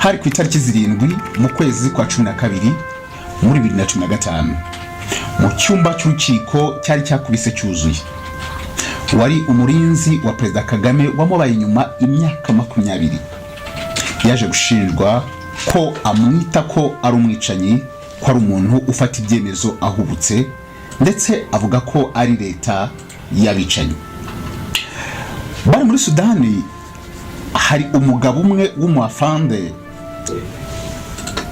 hari ku itariki 7 mu kwezi kwa 12 muri 2015 mu cyumba cy'urukiko cyari cyakubise cyuzuye. Wari umurinzi wa Perezida Kagame wamubaye inyuma imyaka 20. Yaje gushinjwa ko amwita ko ari umwicanyi, ko ari umuntu ufata ibyemezo ahubutse, ndetse avuga ko ari leta y'abicanyi. Bari muri Sudani, hari umugabo umwe w'umuafande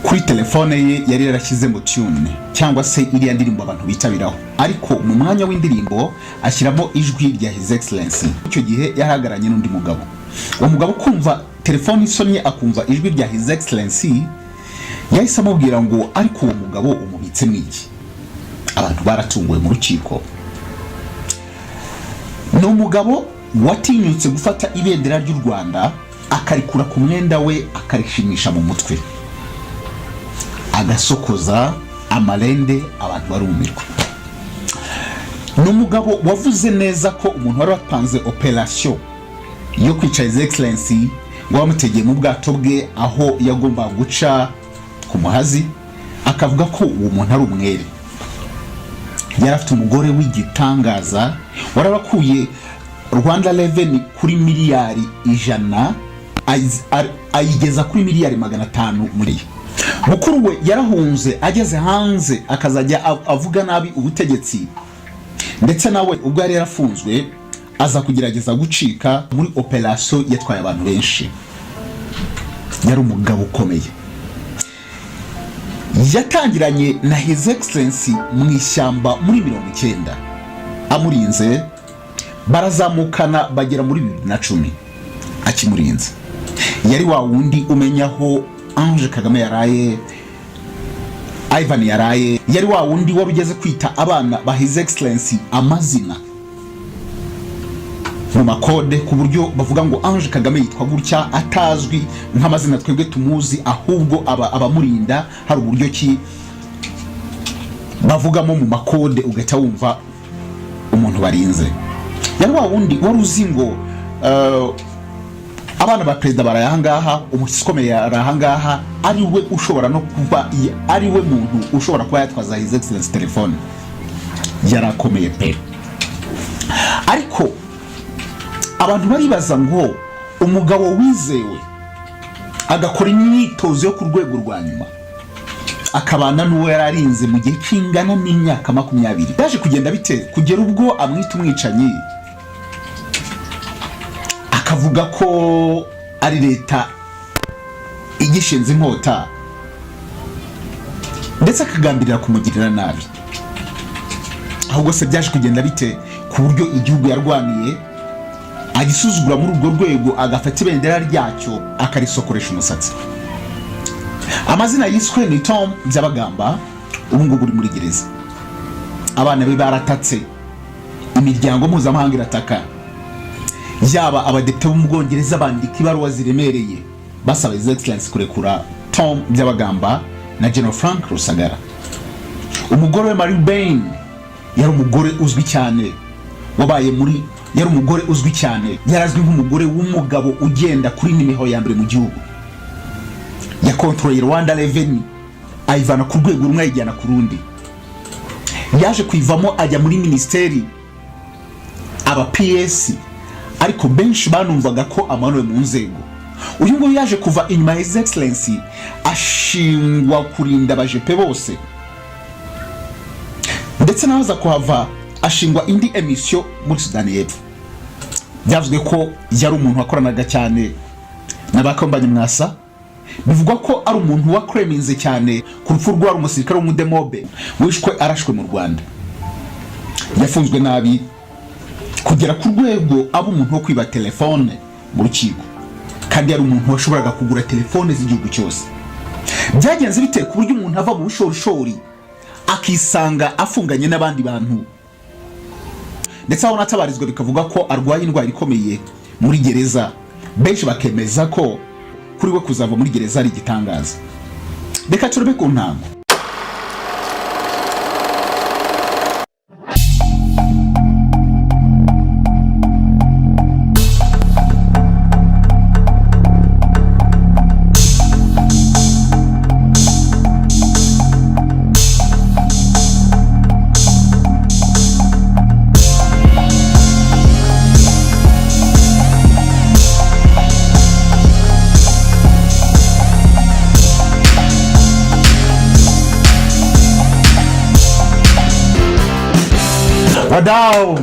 kuri telefone ye yari yarashyize mu tune cyangwa se iriya ndirimbo abantu bitabiraho, ariko mu mwanya w'indirimbo ashyiramo ijwi rya His Excellency. Icyo gihe yarahagaranye n'undi mugabo. Uwo mugabo kumva telefone isonye akumva ijwi rya His Excellency, yahise amubwira ngo ariko uwo mugabo umubitse mwiki. Abantu baratunguwe mu rukiko. Ni umugabo watinyutse gufata ibendera ry'u Rwanda akarikura ku mwenda we akarishimisha mu mutwe, agasokoza amarende, abantu barumirwa. Ni umugabo wavuze neza ko umuntu wari wapanze operation yo kwica His Excellency ngo bamutegeye mu bwato bwe aho yagomba guca ku muhazi, akavuga ko uwo muntu ari umwere. Yari afite umugore w'igitangaza warabakuye Rwanda Revenue kuri miliyari 100 ayigeza kuri miliyari 500 muri yo. Mukuru we yarahunze ageze hanze akazajya avuga nabi ubutegetsi, ndetse nawe ubwo yari yarafunzwe aza kugerageza gucika muri operation yatwaye abantu benshi. Yari umugabo ukomeye. Yatangiranye na His Excellency mu ishyamba muri 90 amurinze, barazamukana bagera muri 2010 akimurinze. Yari wa wundi umenyaho Ange Kagame yaraye, Ivan yaraye, yari wa wundi warugeze kwita abana ba His Excellency amazina mu makode, ku buryo bavuga ngo Ange Kagame yitwa gutya atazwi nk'amazina twebwe tumuzi, ahubwo abamurinda hari uburyo ki bavugamo mu makode ugahita wumva umuntu barinze. Yari wa wundi waruzi ngo abana ba Perezida barayangaha, Ukomeye arahangaha, ari we ushobora no kuba ari we muntu ushobora kuba yatwaza His Excellency telefone. Yarakomeye pe. Ariko abantu baribaza ngo umugabo wizewe agakora imyitozo yo ku rwego rwa nyuma akabana n'uwo yararinze mu gihe kingana n'imyaka 20, yaje kugenda bite kugera ubwo amwita umwicanyi, akavuga ko ari leta igishinze inkota, ndetse akagambirira kumugirira nabi. Ahubwo se byaje kugenda bite ku buryo igihugu yarwaniye agisuzugura muri urwo rwego, agafata ibendera ryacyo akarisokoresha umusatsi. Amazina yiswe ni Byagamba, ubu ngubu uri muri gereza. Abana be baratatse, imiryango mpuzamahanga irataka, yaba abadepite bo mu Bwongereza bandika ibaruwa ziremereye basaba His Excellency kurekura Byagamba na General Frank Rusagara. Umugore we Marie Bain yari umugore uzwi cyane, yari umugore uzwi cyane, yarazwi nk'umugore w'umugabo ugenda kuri nimero ya mbere mu gihugu. Yakontroye Rwanda Revenue ayivana ku rwego rumwe ayijyana ku rundi. Yaje kwivamo ajya muri ministeri aba PS, ariko benshi banumvaga ko amanuwe mu nzego. Uyu ngo yaje kuva inyuma His Excellency ashingwa kurinda abajepe bose, ndetse naza kuhava ashingwa indi emission muri Sudani y'Epfo. Byavuzwe ko yari umuntu wakoranaga cyane n'abakombanye mwasa, bivugwa ko ari umuntu wakreminze cyane ku rupfu rw'ari umusirikare w'umudemobe wishwe arashwe mu Rwanda. Yafunzwe nabi kugera ku rwego abo umuntu wo kwiba telefone mu rukiko, kandi yari umuntu washoboraga kugura telefone z'igihugu cyose. Byagenze bite ku buryo umuntu ava mu bushorishori akisanga afunganye n'abandi bantu, ndetse aho natabarizwa bikavuga ko arwaye indwara ikomeye muri gereza. Benshi bakemeza ko kuri we kuzava muri gereza ari igitangaza. Reka turebe ku ntango. Wadao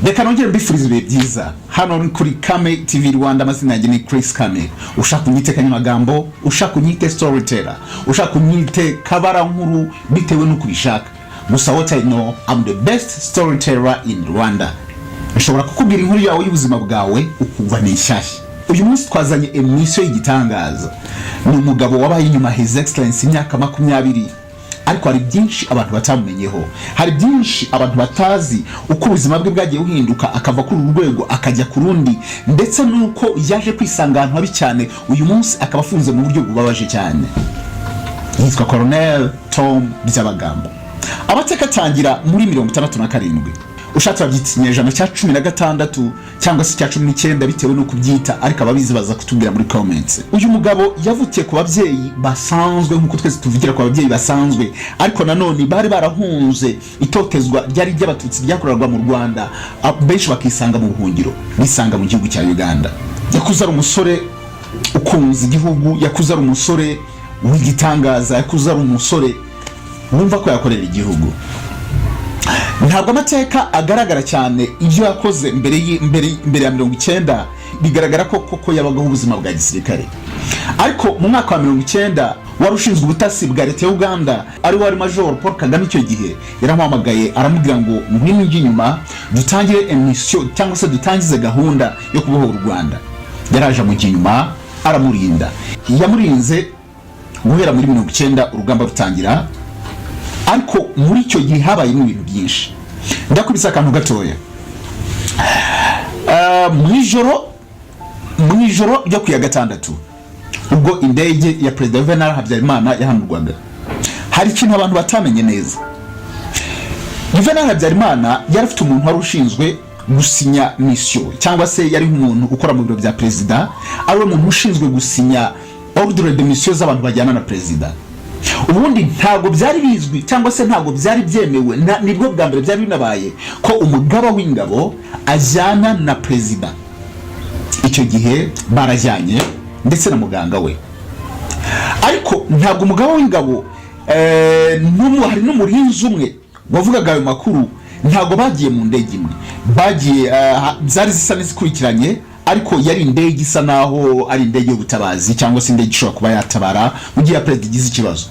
reka nongere mbifurize ibihe byiza hano kuri Kame TV Rwanda. Amazina yanjye ni Chris Kame. Ushaka kunyite kanyamagambo, ushaka kunyite storyteller, ushaka kunyite kabara nkuru bitewe nuko ubishaka. Gusa what I know, I'm the best storyteller in Rwanda. Nshobora kukubwira inkuru yawe y'ubuzima bwawe ukumva ni nshyashya. Uyu munsi twazanye emission y'igitangaza. Ni umugabo wabaye inyuma His Excellency imyaka 20, ariko hari byinshi abantu batamumenyeho, hari byinshi abantu batazi uko ubuzima bwe bwagiye buhinduka akava kuri urwego akajya ku rundi, ndetse nuko yaje kwisanga ahantu habi cyane. Uyu munsi akaba afunze mu buryo bubabaje cyane. Yitwa Colonel Tom Byagamba. Amateka atangira muri 1967. Ushatse babyitinyejana cya 16 cyangwa se cya 19 bitewe no kubyita, ariko ababizi baza kutubwira muri comments. Uyu mugabo yavukiye ku babyeyi basanzwe nkuko twese tuvugira ku babyeyi basanzwe, ariko nanone bari barahunze itotezwa ryari ry'abatutsi ryakorerwa mu Rwanda, benshi bakisanga mu buhungiro, bisanga mu gihugu cya Uganda. Yakuze ari umusore ukunze igihugu, yakuze ari umusore w'igitangaza, yakuze ari umusore wumva ko yakorera igihugu. Ntabwo amateka agaragara cyane ibyo yakoze mbere ya 19, bigaragara ko koko yabagaho ubuzima bwa gisirikare. Ariko mu mwaka wa 19 wari ushinzwe ubutasi bwa leta ya Uganda, ari wari Major Paul Kagame icyo gihe, yaramuhamagaye aramubwira ngo mwinjye inyuma dutangire emission cyangwa se dutangize gahunda yo kubohora u Rwanda. Yaraje mu ginyuma aramurinda, yamurinze guhera muri 19 urugamba rutangira. Ariko muri icyo gihe habaye ibintu byinshi. Ndakubisa akantu gatoya. Mu ijoro ryo ku ya gatandatu, ubwo indege ya Perezida Juvenal Habyarimana yahanurwaga, hari ikintu abantu batamenye neza. Juvenal Habyarimana yari afite umuntu wari ushinzwe gusinya mission, cyangwa se yari umuntu ukora mu biro bya Perezida, ari we muntu ushinzwe gusinya ordre de mission z'abantu bajyana na Perezida. Ubundi ntago byari bizwi cyangwa se ntago byari byemewe, nibwo bwa mbere byari binabaye ko umugaba w'ingabo ajyana na Perezida. Icyo gihe barajyanye ndetse na muganga we. Ariko ntago umugaba w'ingabo hari n'umurinzi umwe wavugaga ayo makuru, ntago bagiye mu ndege imwe, bagiye zari zisa n'izikurikiranye, ariko yari indege isa naho ari indege y'ubutabazi cyangwa se indege ishobora kuba yatabara mu gihe Perezida igize ikibazo.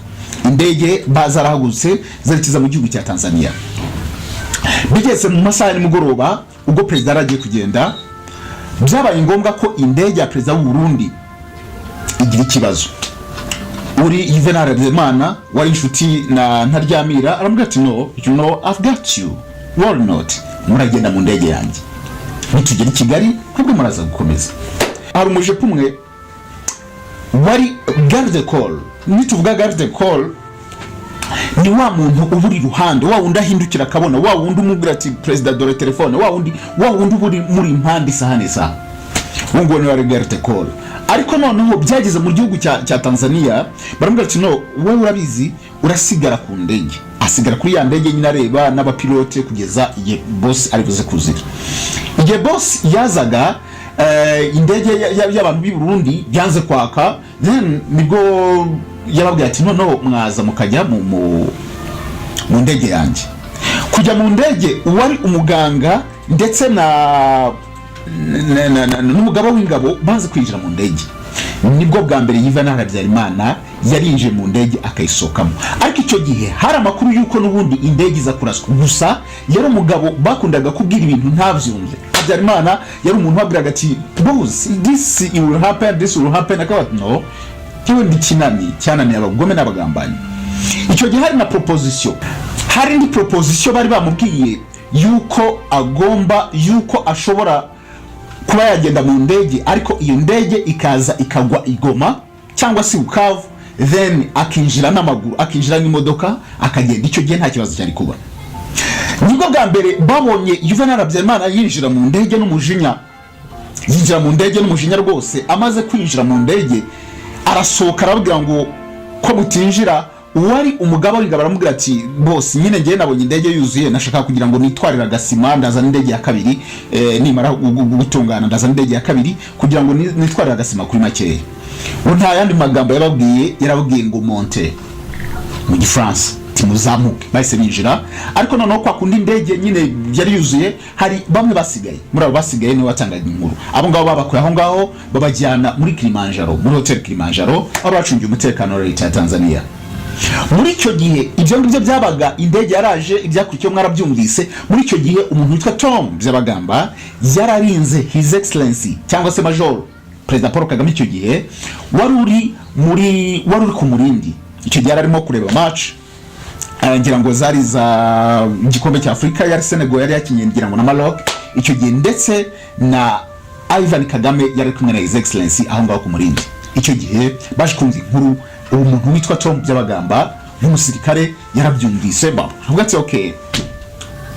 Indege bazarahagutse zerekeza mu gihugu cya Tanzania. Bigeze mu masaha y'umugoroba, ubwo Perezida aragiye kugenda, byabaye ngombwa ko indege ya Perezida w'u Burundi igira ikibazo. Uri Juvenal Habyarimana wari inshuti na Ntaryamira aramubwira ati no, you know I've got you, worry not, muragenda mu ndege yanjye, nitugera i Kigali kubwo muraza gukomeza. Hari umujepe umwe wari garde corps. Nituvuga garde corps ni wa muntu uburi ruhande, wa wundi ahindukira akabona, wa wundi umubwira ati Perezida dore telefone, wa wundi uburi muri impande isahane sa ngo ni wari garde corps. Ariko noneho byageze mu gihugu cya Tanzania, baramubwira ati no, wowe urabizi urasigara ku ndege. Asigara kuri ya ndege nyine areba n'abapilote kugeza igihe boss ari buze kuzira. Igihe boss yazaga, indege y'abantu b'i Burundi byanze kwaka, then nibwo yababwiye ati no mwaza mukajya mu ndege yanjye. Kujya mu ndege uwari umuganga ndetse n'umugaba w'ingabo baze kwinjira mu ndege. Nibwo bwa mbere Juvenal Habyarimana yarinje mu ndege akayisokamo. Ariko icyo gihe hari amakuru yuko n'ubundi indege iza kuraswa, gusa yari umugabo bakundaga kubwira ibintu ntabyumve. Habyarimana yari umuntu wabwiraga ati boss, this will happen, akavuga no, cyo ndi cyananiye abagome n'abagambanyi. Icyo gihe hari na proposition, hari indi proposition bari bamubwiye yuko ashobora kuba yagenda mu ndege, ariko iyo ndege ikaza ikagwa Igoma cyangwa se Bukavu, then akinjira n'amaguru, akinjira n'imodoka akagenda. Icyo gihe nta kibazo cyari kuba. Nibwo bwa mbere babonye Juvenal Habyarimana yinjira mu ndege n'umujinya, rwose. Amaze kwinjira mu ndege arasohoka arabwira ngo ko mutinjira. Uwari umugabo w'ingabo aramubwira ati boss, nyine ngiye nabonye indege yuzuye, nashaka kugira ngo nitwarira agasima, ndazana indege ya kabiri, nimara gutungana ndazana indege ya kabiri kugira ngo nitwarira agasima kuri makeya. Nta yandi magambo yarababwiye ngo monte mu Gifaransa, ati muzamuke, bahise binjira. Ariko noneho kwa kundi indege nyine yari yuzuye, hari bamwe basigaye. Muri abo basigaye niwe watangaga inkuru. Abo ngabo babakuye aho ngaho babajyana muri Kilimanjaro, muri hotel Kilimanjaro, aho bacungiye umutekano wa leta ya Tanzania. Muri icyo gihe ibyo ngibyo byabaga, indege yaraje, ibyakurikiye mwarabyumvise. Muri icyo gihe umuntu witwa Tom Byagamba yararinze His Excellency cyangwa se Major Perezida Paul Kagame icyo gihe wari uri ku murindi. Icyo gihe arimo kureba match, ngira ngo zari za igikombe cya Afrika, yari Senegal yari yakinye ngira ngo na Maroc icyo gihe, ndetse na Ivan Kagame yari kumwe na His Excellency aho ngaho ku murindi. Icyo gihe baje kumva inkuru, uwo muntu witwa Tom Byagamba nk'umusirikare yarabyumvise, bavuga ati okay,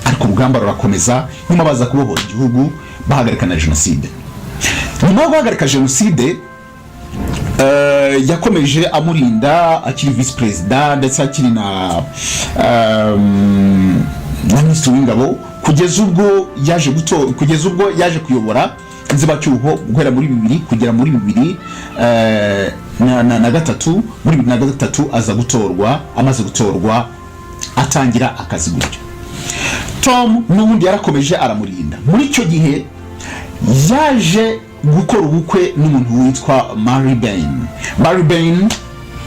ariko urugamba rurakomeza. Nyuma baza kubohora igihugu, bahagarika na jenoside. Nyuma yo guhagarika jenoside, yakomeje amurinda akiri vice president, ndetse akiri na minisitiri w'ingabo, kugeza ubwo yaje kuyobora inzibacyuho guhera muri 2000 kugera muri 2003. Muri 2003 aza gutorwa. Amaze gutorwa atangira akazi gutyo. Tom n'ubundi yarakomeje aramurinda. Muri icyo gihe yaje gukora ubukwe n'umuntu witwa Mary Bain,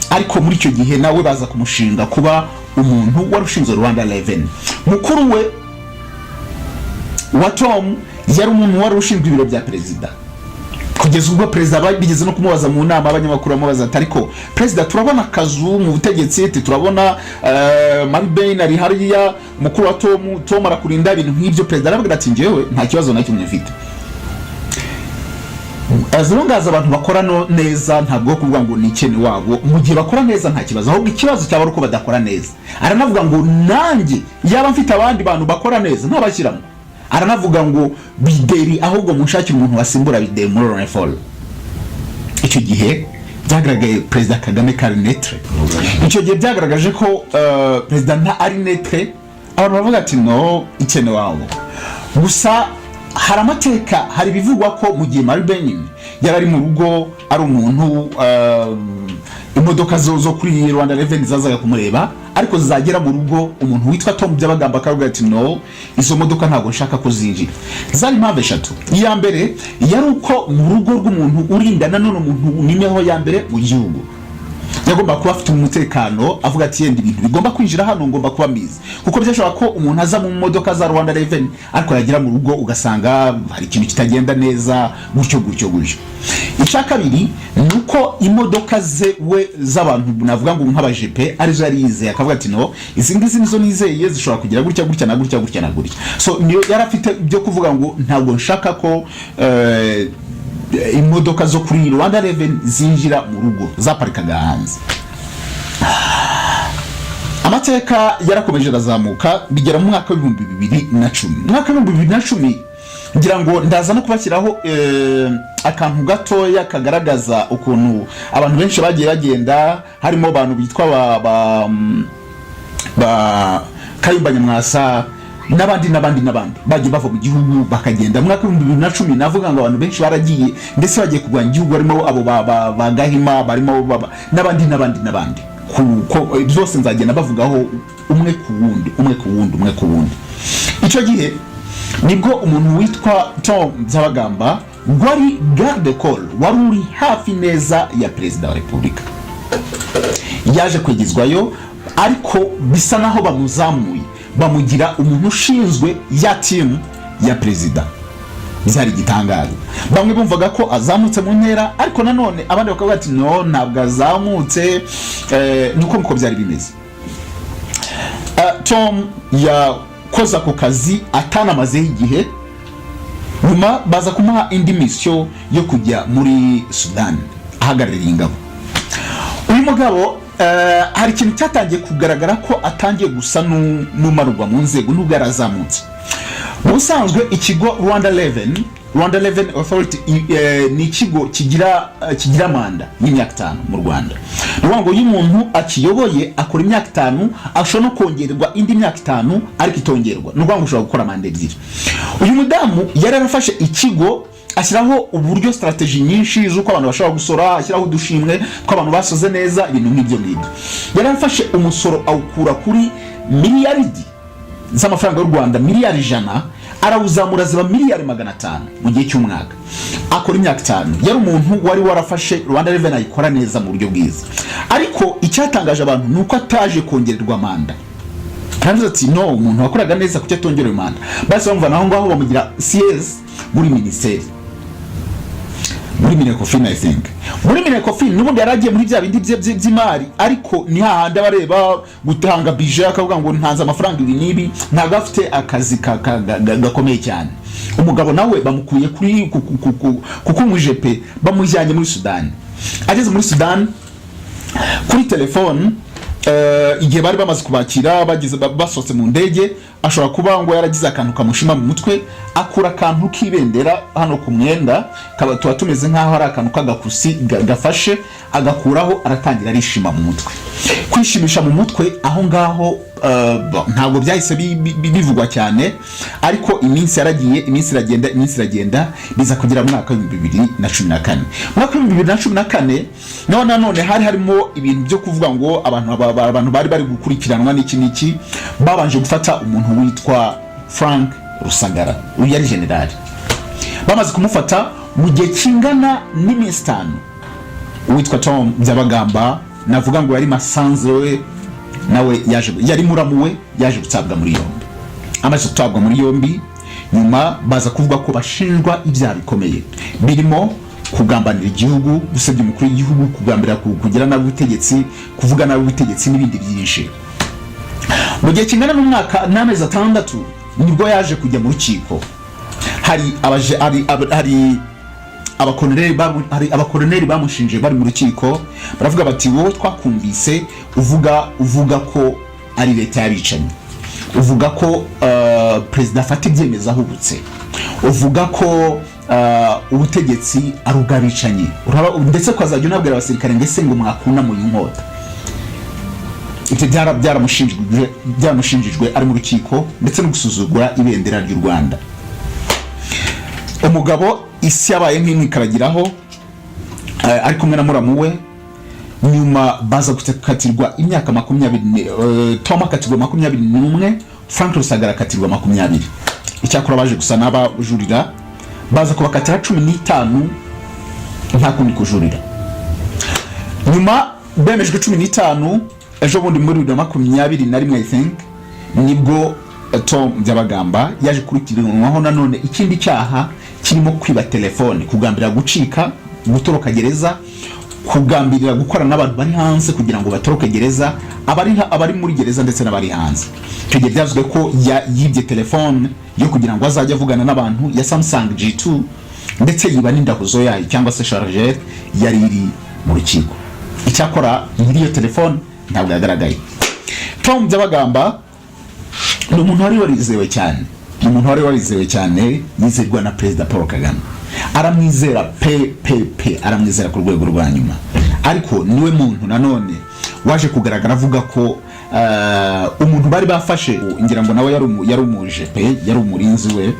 ariko muri icyo gihe nawe baza kumushinga kuba umuntu wari ushinzwe Rwanda Revenue. Mukuru we wa Tom yari umuntu wari ushinzwe ibiro bya perezida, kugeza ubwo perezida bageze no kumubaza mu nama, abanyamakuru bamubaza ati ariko perezida turabona akazu mu butegetsi, turabona Mary Bain ari hariya, mukuru wa Tom arakurinda ibintu nk'ibyo. Perezida aravuga ati njyewe nta kibazo na kimwe mfite, azirungaza abantu bakora neza, ntabwo kuvuga ngo ni ikene wabo. Mu gihe bakora neza nta kibazo, ahubwo ikibazo cyaba ari uko badakora neza. Aranavuga ngo nanjye yaba mfite abandi bantu bakora neza ntabashyiramo. Aranavuga ngo bideri ahubwo munshakira umuntu wasimbura bideri muri Renfol. Icyo gihe byagaragaye Perezida Kagame kari netre. Icyo gihe byagaragaje ko Perezida nta ari netre. Abantu bavuga ati no ikene wabo. Gusa hari amateka, hari bivugwa ko mu gihe Mary Bain yari mu rugo, ari umuntu imodoka zo kuri Rwanda Revenue zazaga kumureba, ariko zagera mu rugo umuntu witwa Tom Byagamba akavuga ati no, izo modoka ntabwo nshaka ko zinjira. Zari impamvu eshatu. Iya mbere yari uko mu rugo rw'umuntu urindana none umuntu nimeho ya mbere mu gihugu yagomba kuba afite umutekano, avuga ati yenda ibintu bigomba kwinjira hano ngomba kuba mizi, kuko byashobora ko umuntu aza mu modoka za Rwanda Revenue ariko yagira mu rugo ugasanga hari ikintu kitagenda neza gutyo. Icya kabiri nuko imodoka ze we z'abantu navuga ngo nk'abajepe arizo yari yizeye, akavuga ati no, izi ngizi nizo nizeye zishobora kugira gutya na gutya. So niyo yari afite byo kuvuga ngo ntabwo nshaka ko imodoka zo kuri Rwanda Revenue zinjira mu rugo, zaparikaga hanze. Amateka yarakomeje arazamuka bigera mu mwaka wa 2010. Mwaka wa 2010 ngira ngo ndaza no kubashyiraho akantu gatoya kagaragaza ukuntu abantu benshi bagiye bagenda, harimo abantu bitwa ba Kayumba Nyamwasa n'abandi bagiye bava mu gihugu bakagenda. Mu mwaka wa 2010 navuga ngo abantu benshi baragiye, ndetse bagiye kurwanya igihugu, harimo abo ba Gahima, barimo n'abandi kuko byose nzagenda bavugaho umwe ku wundi. Icyo gihe nibwo umuntu witwa Tom Byagamba wari garde corps, wari uri hafi neza ya Perezida wa Repubulika, yaje kwegezwayo, ariko bisa naho bamuzamuye bamugira umuntu ushinzwe ya team ya Perezida. Byari gitangaza. Bamwe bumvaga ko azamutse mu ntera, ariko nanone abandi bakavuga ati no, ntabwo azamutse. Nuko byari bimeze. Tom yakoze ako kazi atanamazeho igihe, nyuma baza kumuha indi mission yo kujya muri Sudan ahagarariye ingabo. Uyu mugabo hari ikintu cyatangiye kugaragara ko atangiye gusa n'umarurwa mu nzego, nubwo yarazamutse. Ubusanzwe ikigo Rwanda Revenue Rwanda Revenue Authority ni ikigo kigira manda y'imyaka 5 mu Rwanda. Ngo uyu muntu akiyoboye akora imyaka 5 ashobora no kongererwa indi myaka 5 ariko itongerwa. Ngo ushobora gukora manda ebyiri. Uyu mudamu yari arafashe ikigo ashyiraho uburyo strategy nyinshi z'uko abantu bashobora gusora, ashyiraho udushimwe ko abantu basoze neza ibintu nk'ibyo ngibyo. Yari arafashe umusoro awukura kuri miliyaridi z'amafaranga y'u Rwanda, miliyari 100, arawuzamura ziba miliyari 500 mu gihe cy'umwaka. Akora imyaka 5. Yari umuntu wari warafashe Rwanda Revenue ayikora neza mu buryo bwiza. Ariko icyatangaje abantu nuko ataje kongererwa manda. Kandi ati no, umuntu wakoraga neza kucyo atongererwa manda. Basi bamva naho ngaho bamugira CS muri ministeri. Muri Minecofin I think. Muri Minecofin n'ubundi yaragiye muri bya bindi by'imari, ariko ni hahandi abareba gutanga budget akavuga ngo ntanze amafaranga ibi nibi, ntago afite akazi gakomeye cyane. Umugabo nawe bamukuye kuri kuko mujepe bamujyanye muri Sudan. Ageze muri Sudan kuri telefone igihe bari bamaze kubakira bageze basotse mu ndege, ashobora kuba ngo yaragize akantu kamushima mu mutwe, akura akantu k'ibendera hano ku mwenda kaba tuba tumeze nkaho ari akantu k'agakusi gafashe, agakuraho aratangira arishima mu mutwe. Kwishimisha mu mutwe aho ngaho ntabwo byahise bivugwa cyane, ariko iminsi yaragiye, iminsi iragenda biza kugira mu mwaka wa 2014. Mwaka wa 2014 none hari harimo ibintu byo kuvuga ngo abantu bari gukurikiranwa n'iki babanje gufata umuntu witwa Frank Rusagara, uyu yari generali. Bamaze kumufata mu gihe kingana n'iminsi 5. Witwa Tom Byagamba navuga ngo yari masanze we nawe yari muramuwe yaje gutabwa muri yombi. Amaze gutabwa muri yombi nyuma baza kuvuga ko bashinjwa ibyaha bikomeye birimo kugambanira igihugu, gusebya umukuru w'igihugu, kugambira kugira nabi ubutegetsi, kuvuga nabi ubutegetsi n'ibindi byinshi. Mu gihe kingana n'umwaka n'amezi 6 nibwo yaje kujya mu rukiko. Hari abakoroneri bamushinje bari mu rukiko, baravuga bati wowe twakumvise uvuga ko ari leta yabicanye, uvuga ko president afata ibyemezo ahubutse, uvuga ko ubutegetsi ari ubwabicanye, ndetse ko azajya unabwira abasirikare ngese ngo mwakuna mu inkota. Ibyo byaramushinjijwe ari mu rukiko, ndetse no gusuzugura ibendera ry'u Rwanda. Umugabo isi yabaye nk'imwikaragiraho ari kumwe na muramuwe, nyuma baza gukatirwa imyaka 20. Tom akatirwa 21, Frank Rusagara akatirwa 20. Icyakora baje gusa n'abajurira baza kubakatira 15 nta kundi kujurira. Nyuma bemejwe 15 ejo bundi muri 2021 I think nibwo Tom Byagamba yaje kurikiranwaho nanone ikindi cyaha kirimo kwiba telefone, kugambira gucika, gutoroka gereza, kugambirira gukora n'abantu bari hanze kugira ngo batoroke gereza, abari muri gereza ndetse n'abari hanze. Tujye byavuzwe ko yibye telefone yo kugira ngo azajya avugana n'abantu ya Samsung G2, ndetse yiba n'indahuzo yayo cyangwa se charger yari iri mu rukiko. Icyakora nyiri iyo telefone ntabwo yagaragaye. Tom Byagamba ni umuntu wari warizewe cyane, yizerwa na Perezida Paul Kagame. Aramwizera aramwizera ku rwego rwa nyuma. Ariko niwe muntu nanone waje kugaragara avuga ko umuntu bari bafashe ngira ngo nawe yari umuje yari umurinzi we,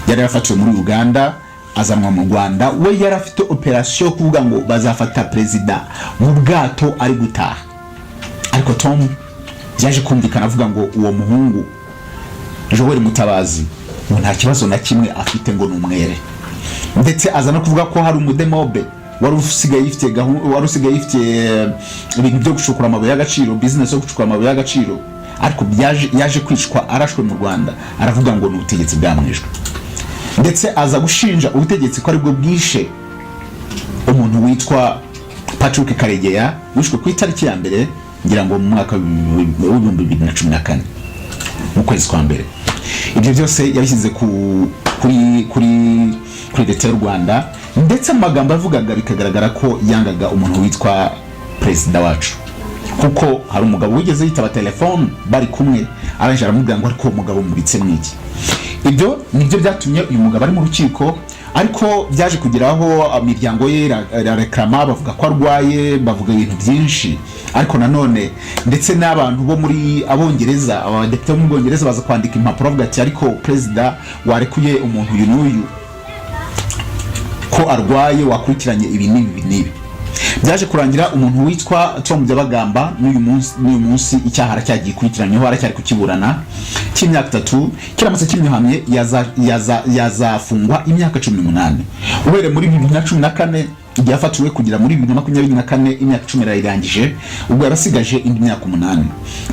yari yafatiwe muri Uganda azanwa mu Rwanda. We yari afite operation kuvuga ngo bazafata Perezida mu bwato ari gutaha. Ariko Tom yaje kumvikana avuga ngo uwo muhungu Joel Mutabazi nta kibazo na kimwe afite ngo numwere, ndetse azana kuvuga ko hari umudemobe wari usigaye ifite ibintu byo gushukura amabuye y'agaciro, business yo gushukura amabuye y'agaciro, ariko yaje kwicwa arashwe mu Rwanda. Aravuga ngo n'ubutegetsi bwamwijwe, ndetse aza gushinja ubutegetsi ko ari bwo bwishe umuntu witwa Patrick Karegeya wishwe ku itariki ya mbere ngira ngo mu mwaka wa 2014 mu kwezi kwa mbere. Ibyo byose yabishyize kuri leta y'u Rwanda, ndetse amagambo avugaga bikagaragara ko yangaga umuntu witwa Perezida wacu, kuko hari umugabo wigeze yitaba telefone bari kumwe, aranje aramubwira ngo ariko umugabo mubitse mwiki. ibyo nibyo byatumye uyu mugabo ari mu rukiko, ariko byaje kugeraho imiryango ye irareklama, bavuga ko arwaye, bavuga ibintu byinshi, ariko nanone ndetse n'abantu bo muri Abongereza, abadepite bo mu Bwongereza baza kwandika impapuro bavuga ati ariko perezida warekuye umuntu uyu n'uyu ko arwaye, wakurikiranye ibi n'ibi. Byaje kurangira umuntu witwa Byagamba n'uyu munsi icyaha aracyagiye kurikiranyweho, aracyari kukiburana cy'imyaka 3, kiramutse kimwihamye yazafungwa imyaka 18 uhereye muri 2014 igihe yafatiwe kugira muri 2024 imyaka 10 yarayirangije, ubwo yarasigaje indi myaka 8.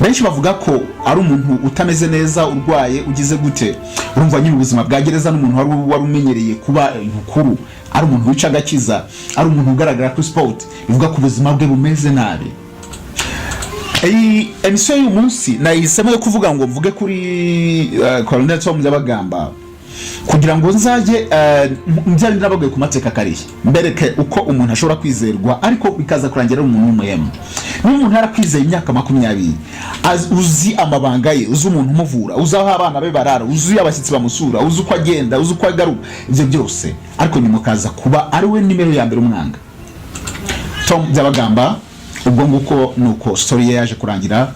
Benshi bavuga ko ari umuntu utameze neza, urwaye, ugize gute. Urumva nyine ubuzima bwa gereza n'umuntu wari umenyereye kuba inkuru, ari umuntu wica agakiza, ari umuntu ugaragara kuri sport, bivuga ko ubuzima bwe bumeze nabi. Emission y'uyu munsi nahisemo yo kuvuga ngo mvuge kuri Colonel Byagamba kugira ngo nzaje mbyari nabagoye ku mateka kariye, mbereke uko umuntu ashobora kwizerwa ariko bikaza kurangira umuntu w'umuyemo. N'umuntu yarakwizeye imyaka 20, uzi amabanga ye, uzi umuntu umuvura, uzi aho abana be barara, uzi abashyitsi bamusura, uzi uko agenda, uzi uko agaruka, ibyo byose, ariko nimukaza kuba ari we nimero ya mbere umwanga. Byagamba ubwo nguko nuko story ye yaje kurangira,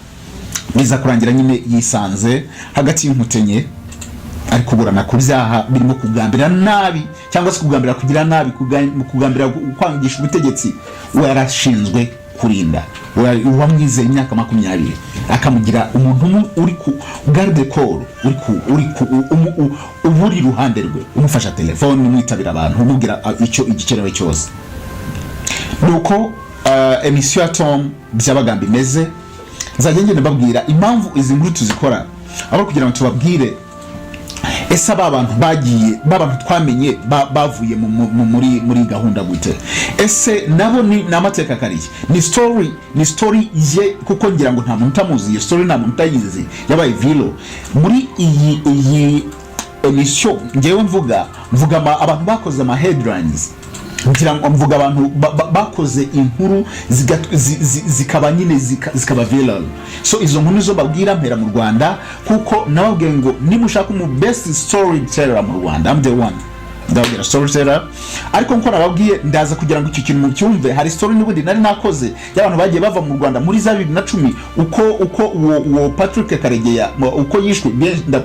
biza kurangira nyine yisanze hagati y'inkutenye, ari kuburana ku byaha birimo kugambira nabi cyangwa se kugambira kugira nabi, kugambira kwangisha ubutegetsi warashinzwe kurinda, wamwizeye imyaka 20 akamugira umuntu uri ku garde corps, uri ruhande rwe, umufasha telefone, mwitabira abantu, umubwira icyo igikenewe cyose. Nuko emission ya Byagamba imeze, nzajya ngende babwira impamvu izi nkuru tuzikora, abo kugira ngo tubabwire ese abantu bagiye, babantu twamenye bavuye muri gahunda gute, ese nabo ni amateka kariye, ni story ye, kuko ngira ngo nta muntu utamuzi iyo story, nta muntu utayizi, yabaye vilo muri iyi emission. Ngewe mvuga abantu bakoze ama headlines, ngira ngo mvuga abantu bakoze inkuru zikaba nyine zikaba viral. So izo nkuru zo babwira mpera mu Rwanda, kuko nababwiye ngo nimushaka mu best storyteller mu Rwanda, I'm the one. Ndagira storyteller, ariko nko nababwiye ndaza kugira ngo icyo kintu mu cyumve. Hari story n'ubundi nari nakoze y'abantu bagiye bava mu Rwanda muri za 2010, uko uwo Patrick Karegeya uko yishwe,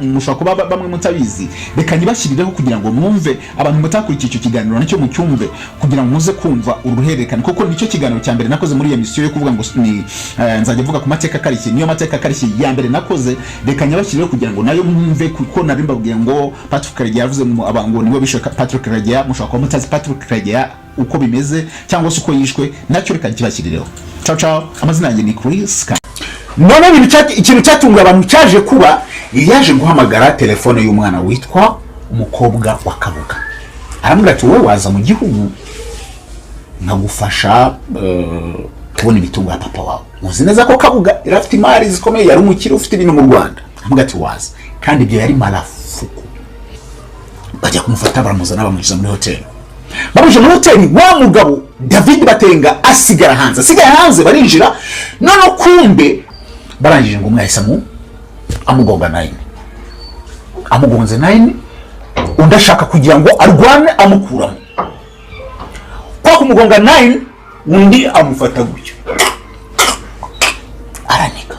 mushaka kuba bamwe mutabizi, reka nibashirireho kugira ngo mwumve, abantu mutakurikiye icyo kiganiro nicyo mu cyumve, kugira ngo muze kumva uruhererekane, kuko nicyo kiganiro cya mbere nakoze muri iyo emission yo kuvuga ngo ni nzajya mvuga ku mateka karishye, niyo mateka karishye ya mbere nakoze, reka nibashirireho kugira ngo nayo mwumve, kuko nari mbabwiye ngo Patrick Karegeya yavuze mu abango niwe bishaka Patrick Karegeya, mushaka kuba mutazi Patrick Karegeya uko bimeze cyangwa se uko yishwe, nacyo reka kibashyirireho. Ciao, amazina yanjye ni Chris. None ikintu cyatunga abantu cyaje kuba, yaje guhamagara telefone y'umwana witwa umukobwa wa Kabuga, aramubwira ati wowe waza mu gihugu nkagufasha kubona imitungo ya papa wawe, uzi neza ko Kabuga irafite imari zikomeye, yari umukire ufite ibintu mu Rwanda. Aramubwira ati waza, kandi ibyo yari marafuku. Bajya kumufata baramuzana, bamugiza muri hotel. Babuje muri hotel, wa mugabo David Batenga asigara hanze, barinjira, none kumbe barangije ngo mwahise amugonga 9, amugonze 9, undashaka kugira ngo arwane amukuramo. Kwa kumugonga 9, undi amufata gutyo aranika.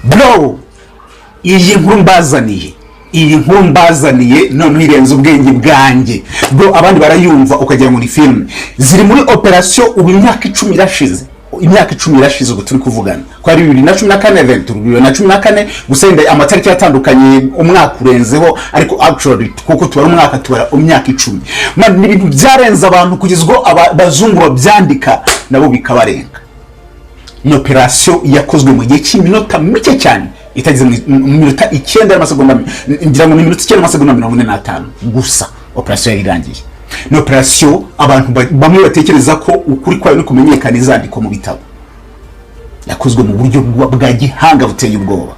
Bro, iyi nkuru mbazaniye none irenze ubwenge bwanjye. Bro, abandi barayumva ukagira ngo ni film. Ziri muri operation ubu imyaka 10 irashize. Imyaka 10 irashize uko turi kuvugana. Ko ari 2014 event, 2014 gusenda amatariki yatandukanye umwaka urenzeho, ariko actually kuko tubara umwaka tubara imyaka 10. Man, ni ibintu byarenze abantu kugizwe abazungu babyandika nabo bikabarenga. ni operation yakozwe mu gihe cy'iminota mike cyane itageze mu minota 9 y'amasegonda, ngira ngo ni minota 9 y'amasegonda 45 gusa operation yari irangiye. Ni operation abantu bamwe batekereza ko ukuri kwayo ni kumenyekana izandiko mu bitabo, yakozwe mu buryo bwa gihanga buteye ubwoba.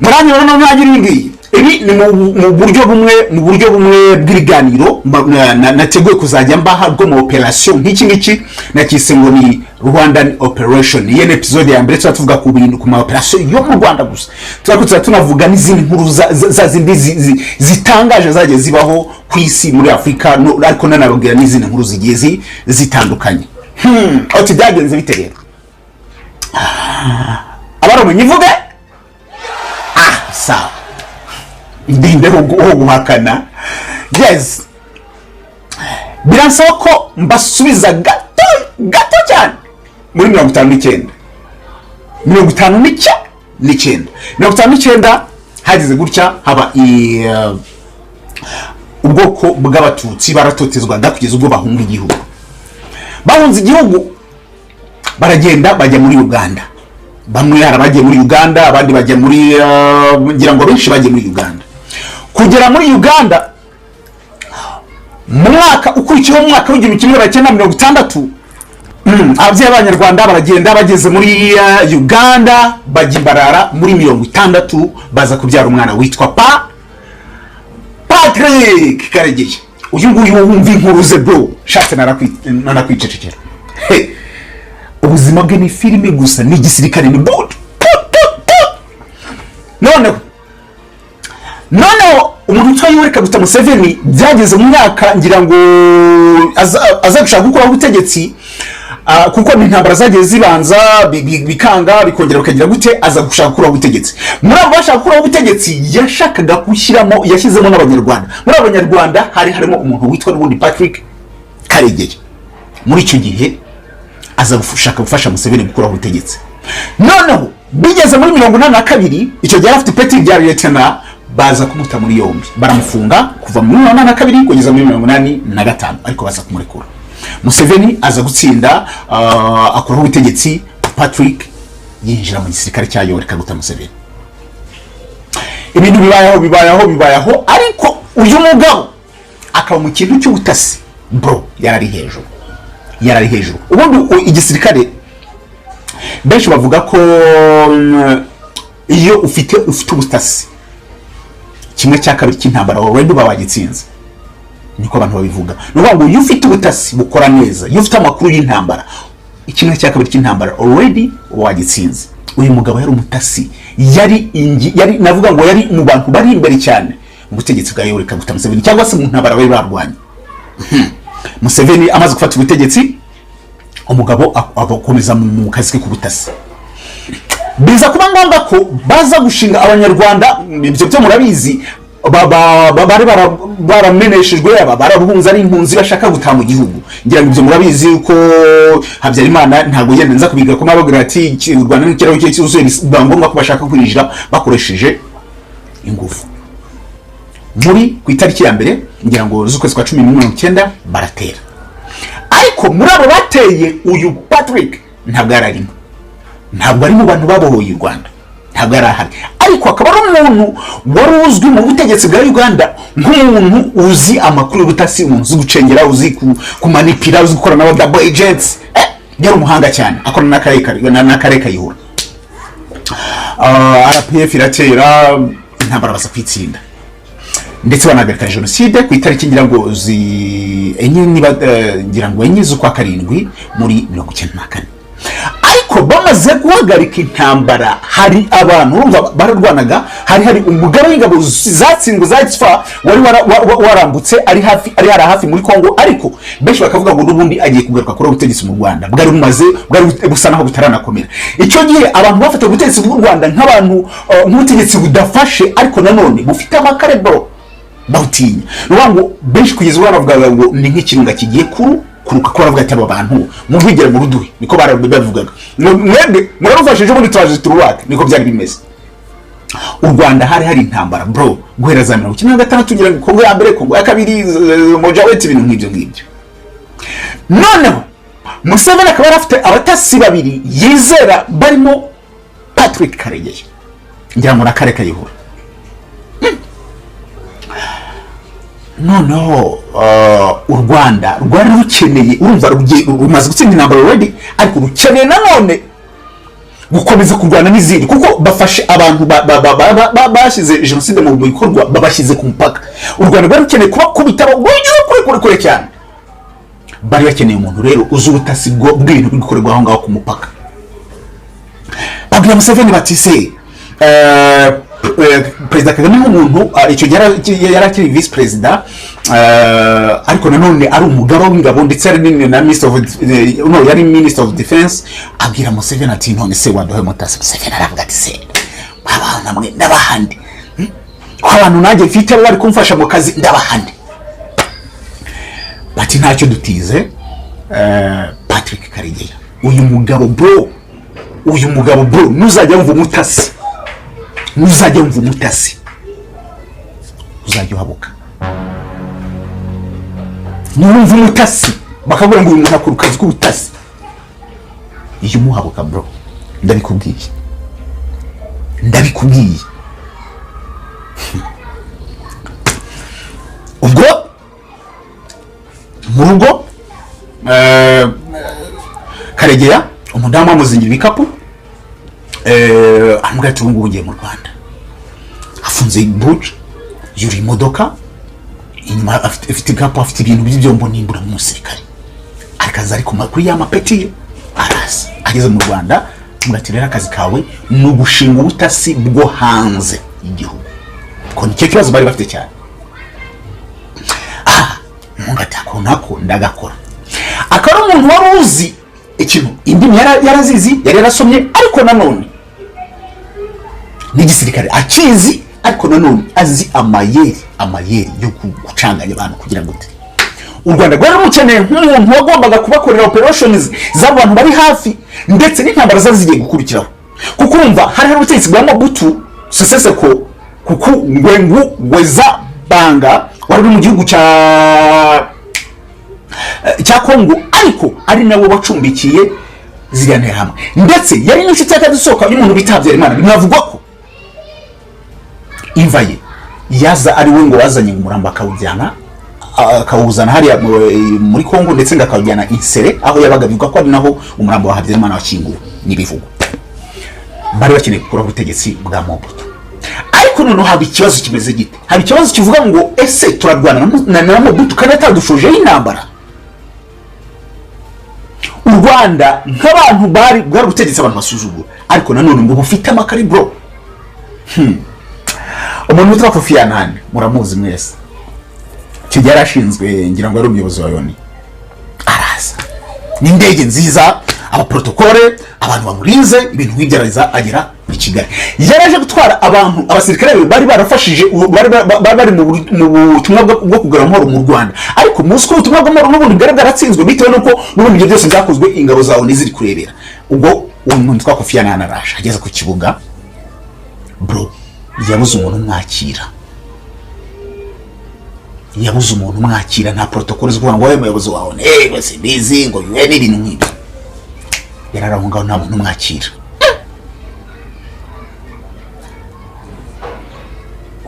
Muranye rero ntagira ingi ibi ni mu buryo bumwe bw'ibiganiro nateguye kuzajya mbaha bwo mu operation nk'iki nakise ngo ni Rwandan operation. Iyi ni episode ya mbere tuvuga ku bintu ku ma operation yo mu Rwanda gusa, tunavuga n'izindi nkuru za zindi zitangaje zagiye zibaho ku isi muri Afrika, ariko nanababwira n'izindi nkuru zigiye zitandukanye. Ati byagenze bite rero? Abarumenye ivuge sawa ndinde ho guhakana. Yes, biransaba ko mbasubiza gato cyane muri 59 hagize gutya haba ubwoko bw'abatutsi baratotezwaga kugeza ubwo bahunga igihugu. Bahunze igihugu baragenda bajya muri Uganda. Bamwe harabagiye muri Uganda, abandi bajya muri ngira ngo benshi bagiye muri Uganda. Kugera muri Uganda mwaka ukurikiyeho mwaka w'1960, ababyeyi b'Abanyarwanda baragenda bageze muri Uganda bajya imbarara muri 60 baza kubyara umwana witwa Patrick Karegeya. Uyu nguyu wumva inkuru ze bro, shatse narakwicecekera. Ubuzima bwe ni filime gusa, ni gisirikare, ni boot. Noneho umuntu utwaye Yoweri Kaguta Museveni byageze mu myaka ngira ngo azagushaka gukora ubutegetsi, kuko n'intambara zagiye zibanza bikanga bikongera bakagira gute, aza gushaka gukora ubutegetsi. Muri abo bashaka gukora ubutegetsi yashakaga yashyizemo n'Abanyarwanda. Muri Abanyarwanda harimo umuntu witwa n'ubundi Patrick Karegeya. Muri icyo gihe aza gushaka gufasha Museveni gukora ubutegetsi. Noneho bigeze muri 82 icyo gihe afite peti rya lieutenant, baza kumuta muri yombi, baramufunga kuva muri 82 kugeza muri 85, ariko baza kumurekura. Museveni aza gutsinda akora ubutegetsi, Patrick yinjira mu gisirikare cya Yoweri Kaguta Museveni. Ibintu bibayaho, ariko uyu mugabo akaba mu kintu cy'ubutasi bro, yarari hejuru. Ubundi igisirikare benshi bavuga ko iyo ufite ubutasi, kimwe cya kabiri cy'intambara already babagitsinze, niko abantu babivuga. Nuvuga ngo iyo ufite ubutasi bukora neza, iyo ufite amakuru y'intambara, kimwe cya kabiri cy'intambara already wagitsinze. Uyu mugabo yari umutasi, yari navuga ngo yari mu bantu bari imbere cyane mu butegetsi bwa Yoweri Kaguta Museveni, cyangwa se mu ntambara bari barwanye. Museveni amaze gufata ubutegetsi, umugabo abakomeza mu kazi ke kubutasi. Biza kuba ngombwa ko baza gushinga Abanyarwanda, ibyo byo murabizi, bari barameneshejwe, barabuhunza ari impunzi bashaka gutaha mu gihugu. Ngira ngo ibyo murabizi uko Habyarimana ntago yenda nza kubiga ko mabagira ati u Rwanda n'ikiraho cye cyuzuye, ngombwa ko bashaka kwinjira bakoresheje ingufu. Muri ku itariki ya mbere ngira ngo z'ukwezi kwa 10 baratera, ariko muri abo bateye uyu Patrick ntabwo ari mu bantu babohoye u Rwanda, ntabwo arahari. Ariko akaba ari umuntu wari uzwi mu butegetsi bwa Uganda nk'umuntu uzi amakuru y'ubutasi, umuntu uzi gucengera, uzi kumanipira, uzi gukora na double agents. Yari umuhanga cyane, akora n'akarere kayihura. RPF iratera, intambara baza kwitsinda, ndetse banagarika jenoside ku itariki ngira ngo enye z'ukwa 7 muri 1994. Ariko bamaze guhagarika intambara, hari abantu urumva bararwanaga, hari umugabo w'ingabo zatsindwe za Icyo wari warambutse ari hafi muri Kongo, ariko benshi bakavuga ngo n'ubundi agiye kugaruka kuri ubutegetsi mu Rwanda, bwari busa naho butaranakomera. Icyo gihe abantu bafata ubutegetsi bw'u Rwanda nk'abantu nk'ubutegetsi budafashe, ariko nanone bufite amakarebo bawutinya. Nubango benshi kugeza ubu baravugaga ngo ni nk'ikirunga kigiye kuruka ko baravuga ati aba bantu muvigere mu ruduhe, niko barabivugaga. Mwende murarufashije muri twaje turubaka, niko byari bimeze. U Rwanda hari intambara bro, guhera za 1996 ngira ngo Kongo ya mbere, Kongo ya kabiri, Mojaweti, ibintu nk'ibyo. noneho Museveni akaba yarafite abatasi babiri yizera barimo Patrick Karegeya ngira ngo nakare kayihura noneho u Rwanda rwari rukeneye urumva rumaze gutsinda intambara already ariko rukeneye nanone gukomeza kurwana n'izindi kuko bafashe abantu bashize genocide mu bikorwa babashyize ku mupaka u Rwanda rwari rukeneye kubakubita kure cyane bari bakeneye umuntu rero uzi ubutasi bw'ibintu bikorerwa aho ngaho ku mupaka babwira Museveni bati se Perezida Kagame nk'umuntu icyo yari akiri vice perezida ariko nanone ari umugaba w'ingabo ndetse ari na yari minister of defense abwira Museveni ati none se waduhe mutasi Museveni aravuga ati se abantu namwe ndabahandi abantu nanjye mfite bari kumfasha mu kazi ndabahandi bati ntacyo dutize Patrick Karegeya uyu mugabo bro nuzajya wumva umutasi uzajya uhabuka numva umutasi bakabura ngo uyu muntu akora akazi k'ubutasi iyo umuhabuka bro ndabikubwiye ubwo mu rugo Karegeya umudamu amuzingira ibikapu amubwira ati ubu ngubu ngiye mu Rwanda afunze buji yuri imodoka inyuma afite igikapu afite ibintu by'ibyombo n'imbura mu musirikare akaza ariko kuri ya mapeti ye arasa ageze mu Rwanda amubwira rero akazi kawe ni ugushinga ubutasi bwo hanze y'igihugu ko nicyo kibazo bari bafite cyane mungati akonako ndagakora akaba umuntu wari uzi ikintu indimi yarazizi yari yarasomye ariko nanone n'igisirikare akizi ariko nanone azi amayeri yo gucanganya abantu kugira ngo u Rwanda rwari rukeneye nk'umuntu wagombaga kubakorera operations z'abantu bari hafi ndetse n'intambara zazigiye gukurikiraho kuko urumva hari ubutegetsi bwa Mobutu Sese Seko kuko ngwengu weza banga wari mu gihugu cya Kongo ariko ari nawe wacumbikiye ziriya hamwe ndetse yari n'inshuti y'akadusohoka y'umuntu bitabye Imana binavugwa ko imva ye yaza ari we ngo wazanye umurambo akawuzana hariya muri Kongo ndetse ngakawujyana Insere aho yabaga bivuga ko ari naho umurambo wa Habyarimana washyinguwe n'ibivugo bari bakeneye gukora ubutegetsi bwa Mobutu ariko none haba ikibazo kimeze gite haba ikibazo kivuga ngo ese turarwana na Mobutu kandi atadushoje intambara u Rwanda nk'abantu bari ubutegetsi abantu basuzugura ariko nanone ngo bufite amakari bro umuntu witwa Kofi muramuzi mwese kigera ashinzwe ngira ngo ari umuyobozi wa Yoni araza n'indege nziza abaprotokole abantu bamurinze ibintu nk'ibyaraza agera i Kigali yaraje gutwara abantu abasirikare bari barafashije bari mu butumwa bwo kugura amahoro mu Rwanda ariko muzi ko ubutumwa bw'amahoro n'ubundi bwari bwaratsinzwe bitewe nuko n'ubundi ibyo byose byakozwe ingabo zawo n'iziri kurebera ubwo umuntu witwa Kofi arasha ageze ku kibuga bro yabuze umuntu mwakira nta protocole zo kuvuga ngo umuyobozi wawe bose bizi ngo bibe n'ibintu nk'ibyo yararahungaho nta muntu mwakira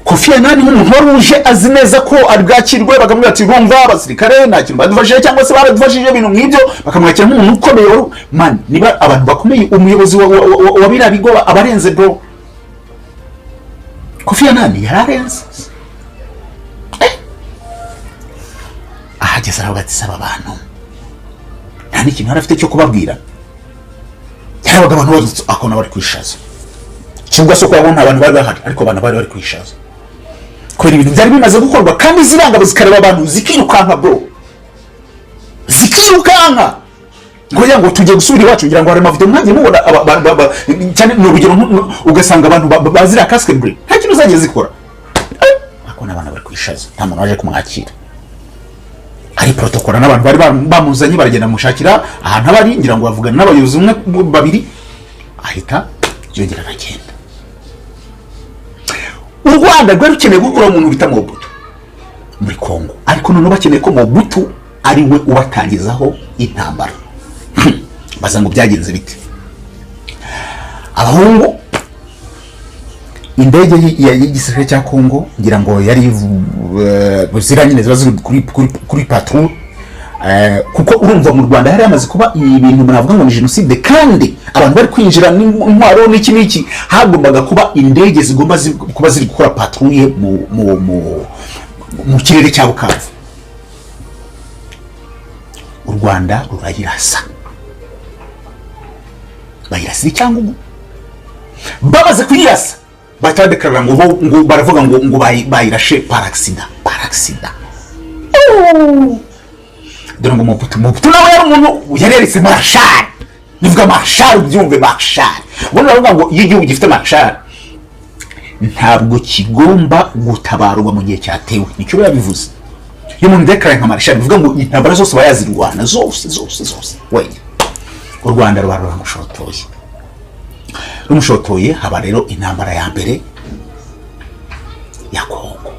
Kofi nk'umuntu wari uje azi neza ko ari bwakirwe bakamubwira ati rumva abasirikare nta kintu badufashije cyangwa se baradufashije ibintu nk'ibyo bakamwakira nk'umuntu ukomeye man niba abantu bakomeye umuyobozi wa biriya bigo abarenze bro Kofi yararenze ahageze aravuga ati saba abantu nta n'ikintu yari afite cyo kubabwira yarabaga abantu badutse akona bari kwishaza cyangwa se ko abona abantu bari bahari ariko abantu bari kwishaza kubera ibintu byari bimaze gukorwa kandi zirangabo zikareba abantu zikirukanka bro ngo tujye gusubira iwacu ngira ngo hari amavideo mwagiye mubona cyane n'urugero ugasanga abantu bazira casque bleu nta kintu zagiye zikora akona abantu bari kwishaza nta muntu waje kumwakira ari protocole n'abantu bari bamuzanye baragenda mushakira ahantu abari ngira ngo bavugana n'abayobozi umwe babiri ahita yongera aragenda u Rwanda rwari rukeneye gukora umuntu bita Mobutu muri Kongo ariko none bakeneye ko Mobutu ari we ubatangizaho intambara. Baza ngo byagenze bite? Abahungu indege y'igisirikare cya Kongo ngira ngo yari buzira nyine ziba kuri patrouille, kuko urumva mu Rwanda hari amaze kuba ibintu navuga ngo ni genocide, kandi abantu bari kwinjira n'intwaro n'iki hagombaga kuba indege zigomba kuba ziri gukora patrouille mu kirere cya Bukavu. U Rwanda rurayirasa, bayirasira icyangugu, babaze kuyirasa batadekara ngo baravuga ngo bayirashe par accident. Dore ngo Mobutu nawe yari umuntu yari yarise marshal, nivuga marshal ubyumve marshal. Ubona baravuga ngo iyo igihugu gifite marshal ntabwo kigomba gutabarwa mu gihe cyatewe, nicyo yabivuze. Iyo umuntu dekara nka marshal bivuga ngo intambara zose bayazirwana zose we. U Rwanda rumushotoye haba rero intambara ya mbere ya Kongo.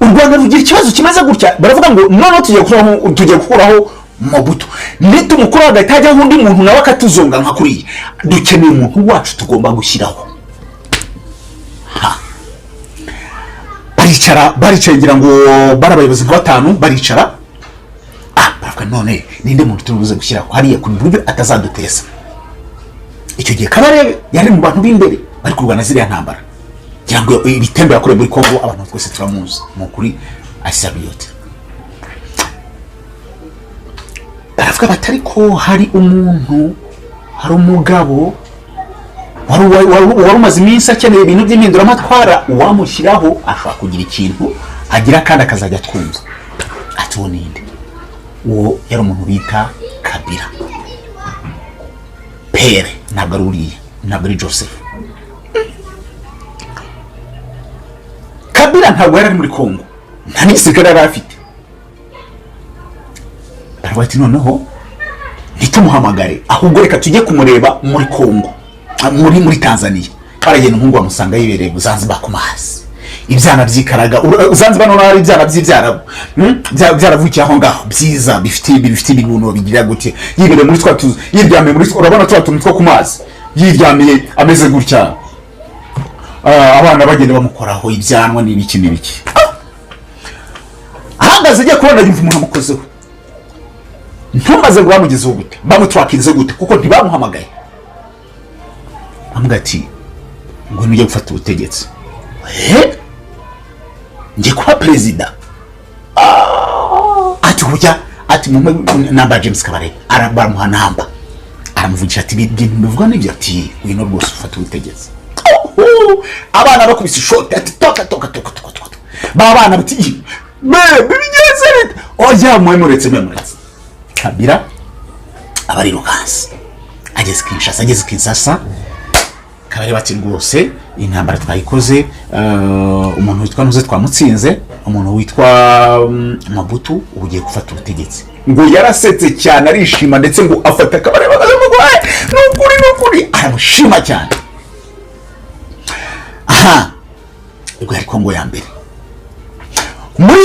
U Rwanda rugira ikibazo kimaze gutya, baravuga ngo none tugiye gukuraho Mobutu, nitumukura hagati hajyaho undi muntu nawe akatuzonga nka kuriya. Dukeneye umuntu wacu tugomba gushyiraho. Baricara ngira ngo barabayobozi nka batanu baricara, baravuga none ninde muntu turubuze gushyiraho hariya ku buryo atazadutesa. Icyo gihe Kabarebe yari mu bantu b'imbere bari kurwana ziriya ntambara, ngira ngo ibitembe yakorewe muri Kongo abantu twese turamuzi mu kuri asabiyote. Baravuga batari ko hari umuntu, hari umugabo wari umaze iminsi akeneye ibintu by'impinduramatwara, uwamushyiraho ashobora kugira ikintu agira kandi akazajya twumva. Ati uwo ninde? Uwo yari umuntu bita Kabila. Pere ntabwo ari uriya, ntabwo ari Joseph. Kabila ntabwo yari muri Kongo, nta n'igisirikare yari afite. Baravuga ati noneho ntitumuhamagare, ahubwo reka tujye kumureba muri Kongo, muri Tanzania. Baragenda umuhungu bamusanga yibereye mu Zanzibar ku mazi, ibyana byikaraga. Zanzibar none ari ibyana by'ibyarabu byaravukiye aho ngaho byiza bifite ibibuno bigira gute, yibereye muri twa tuzu, yiryamiye muri, urabona twa tuntu two ku mazi, yiryamiye ameze gutya. Abana bagenda bamukoraho ibyanwa n'ibiki. Ahagaze agiye kubona yumva umuntu amukozeho. Ntumaze ngo bamugezeho gute, bamutwakinze gute, kuko ntibamuhamagaye. Amuga ati ngo nujye gufata ubutegetsi, ngiye kuba perezida. Ati kujya ati mu namba James Kabarebe arabamuha namba, aramuvugisha ati bivuga n'ibyo, ati wino rwose ufata ubutegetsi. Abana bakubise shoti ati toka. Baba bati bigeze rete, oya mwemuretse. Kabila abari rukansi ageze Kinshasa. Kabari bati rwose intambara twayikoze, umuntu witwa Nuze twamutsinze, umuntu witwa Mobutu ugiye gufata ubutegetsi. Ngo yarasetse cyane arishima, ndetse ngo afata Kabari bagamugwaye n'ukuri aramushima cyane. Ubwo yari Kongo ya mbere. Muri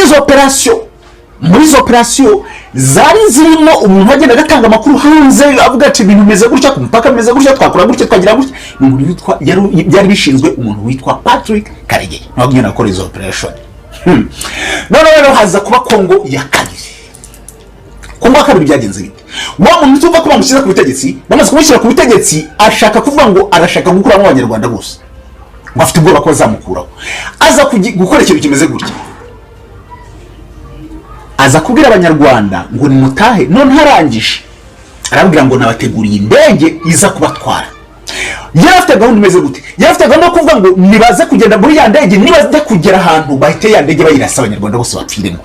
izo operasiyo zari zirimo umuntu agenda agatanga amakuru hanze avuga ati ibintu bimeze gutya, ku mupaka bimeze gutya, twakora gutya, twagira gutya. Umuntu witwa byari bishinzwe umuntu witwa Patrick Karegeya nawe agenda akora izo operation. None haza kuba Kongo ya kabiri. Kongo ya kabiri byagenze bite? Wa muntu tuva kuba mushyira ku butegetsi, bamaze kumushyira ku butegetsi, ashaka kuvuga ngo arashaka gukuramo abanyarwanda bose, ngo afite ubwoba ko bazamukuraho. Aza gukora ikintu kimeze gutya, aza kubwira abanyarwanda ngo ni mutahe. None harangije arabwira ngo nabateguriye indege iza kubatwara. Yari afite gahunda imeze gute? Yari afite gahunda yo kuvuga ngo nibaze kugenda muri ya ndege, nibaze kugera ahantu bahite ya ndege bayirasa abanyarwanda bose bapfiremo.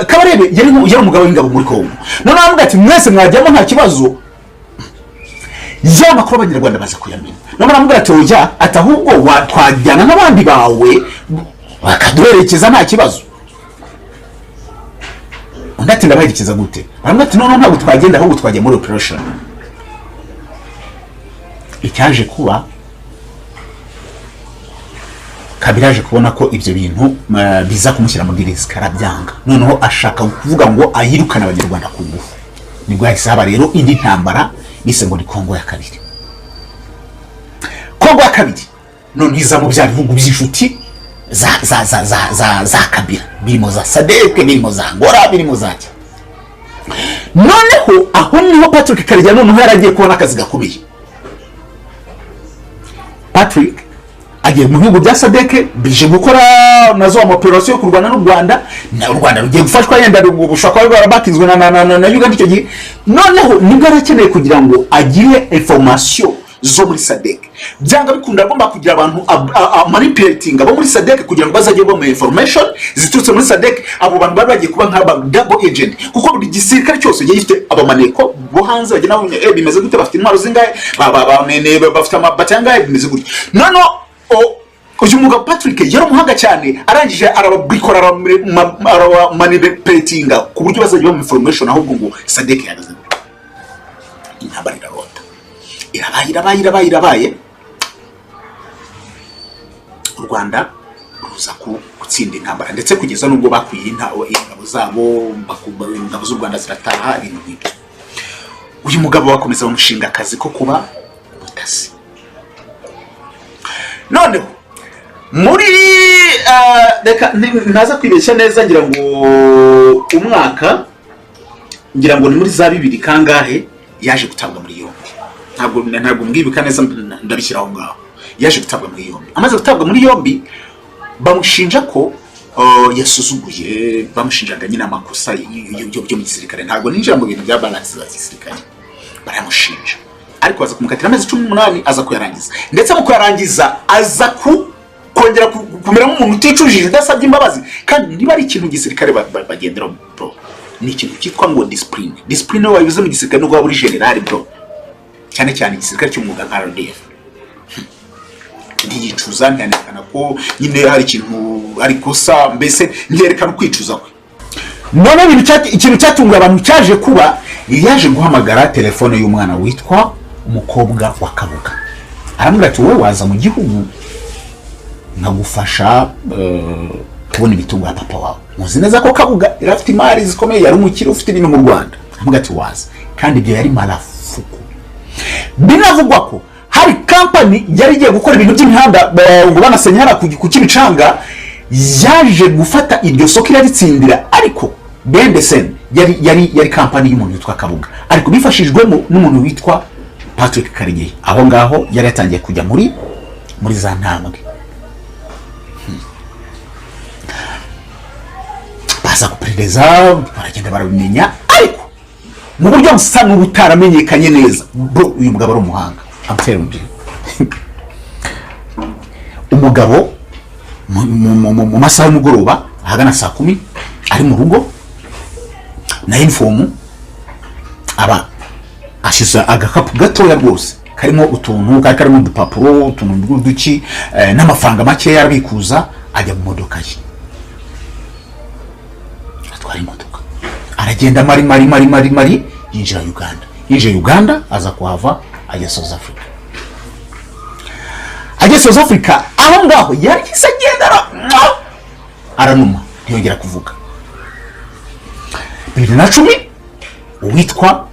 Kabarebe yari umugabo w'ingabo muri Kongo. None aravuga ati mwese mwajyamo nta kibazo, y'amakuru abanyarwanda baza kuyamenya. None aravuga ati oya, ati ahubwo watwajyana n'abandi bawe bakaduherekeza nta kibazo. Undi ati ndabaherekeza gute? Aravuga ati none ntabwo twagenda, ahubwo twajya muri operation. Icyaje kuba Kabila aje kubona ko ibyo bintu biza kumushyira muri risk arabyanga, noneho ashaka kuvuga ngo ayirukana abanyarwanda ku ngufu. Nibwo yahise haba rero indi ntambara bise ngo ni Kongo ya kabiri. Kongo ya kabiri none iza mu bya bihugu by'inshuti za Kabila, birimo za SADC, birimo za Angola, birimo za Icyo. Noneho aho niho Patrick Karegeya noneho yaragiye kubona akazi gakomeye. Patrick agiye mu bihugu bya SADC bije gukora nazo operation yo kurwana n'u Rwanda, na u Rwanda rugiye gufashwa yenda ubushaka barabatizwe na Uganda icyo gihe. Noneho nibwo arakeneye kugira ngo agire information zo muri SADC. Byanga bikunda agomba kugira abantu manipulating abo muri SADC kugira ngo bazajye bo mu information ziturutse muri SADC. Abo bantu bari bagiye kuba nk'aba double agent, kuko buri gisirikare cyose giye gifite abamaneko bo hanze bagena bimeze gute, bafite intwaro zingahe, bafite amabatanga bimeze gute. Uyu mugabo Patrick yari umuhanga cyane, arangije arabikora manipulating ku buryo bazajya bo mu information ahubwo ngo SADC yagaze. Intambara irarota, irabaye u Rwanda ruza gutsinda intambara, ndetse kugeza nubwo bakwiye ingabo zabo, ingabo z'u Rwanda zirataha ibintu nk'ibyo. Uyu mugabo bakomeza bamushinga akazi ko kuba ubutasi. Noneho muri reka naza kwibeshya neza, ngira ngo umwaka, ngira ngo ni muri za 2000 kangahe yaje gutabwa muri yombi. Ntabwo mbwibika neza, ndabishyiraho ngaho. Yaje gutabwa muri yombi. Amaze gutabwa muri yombi bamushinja ko yasuzuguye, bamushinjaga nyina amakosa yo mu gisirikare. Ntabwo ninjira mu bintu bya balance za gisirikare, baramushinja. Ariko aza kumukatira amezi 18 aza kuyarangiza, ndetse mu kuyarangiza aza kongera kumera nk'umuntu uticujije udasabye imbabazi. Kandi niba ari ikintu gisirikare bagendera bro, ni ikintu cyitwa ngo discipline wabivuze mu gisirikare no gwa buri general bro, cyane cyane igisirikare cy'umwuga nka RDF. Ndiyicuza ntiyanekana ko nyine hari ikintu ari kosa, mbese ntiyerekana kwicuza kwe. None ikintu cyatunguye abantu cyaje kuba, yaje guhamagara telefone y'umwana witwa umukobwa wa Kabuga. Aramubwira ati wowe waza mu gihugu nkagufasha kubona ibitungo ya papa wawe. Muzi neza ko Kabuga irafite imari zikomeye, yari umukire ufite ibintu mu Rwanda. Aramubwira ati waza, kandi ibyo yari marafuku. Binavugwa ko hari company yari igiye gukora ibintu by'imihanda ngo banasenyera ku Kimicanga, yaje gufata iryo soko iraritsindira. Ariko Bendesen yari company y'umuntu witwa Kabuga, ariko bifashijwemo n'umuntu witwa Patrick Karegeya. Aho ngaho yari yatangiye kujya muri za ntambwe. Baza kuperereza, baragenda barabimenya, ariko mu buryo busa n'ubutaramenyekanye neza. Bro, uyu mugabo ari umuhanga. Amferundi umugabo mu masaha y'umugoroba ahagana saa 10 ari mu rugo na uniform, aba ashize agakapu gatoya rwose karimo utuntu, karimo udupapuro, utuntu duki n'amafaranga make yarabikuza, ajya mu modoka ye. Atwara imodoka aragenda mari yinjira Uganda, aza kuhava ajya South Africa. Aho ngaho yari kisagenda aranuma, ntiyongera kuvuga. 2010 uwitwa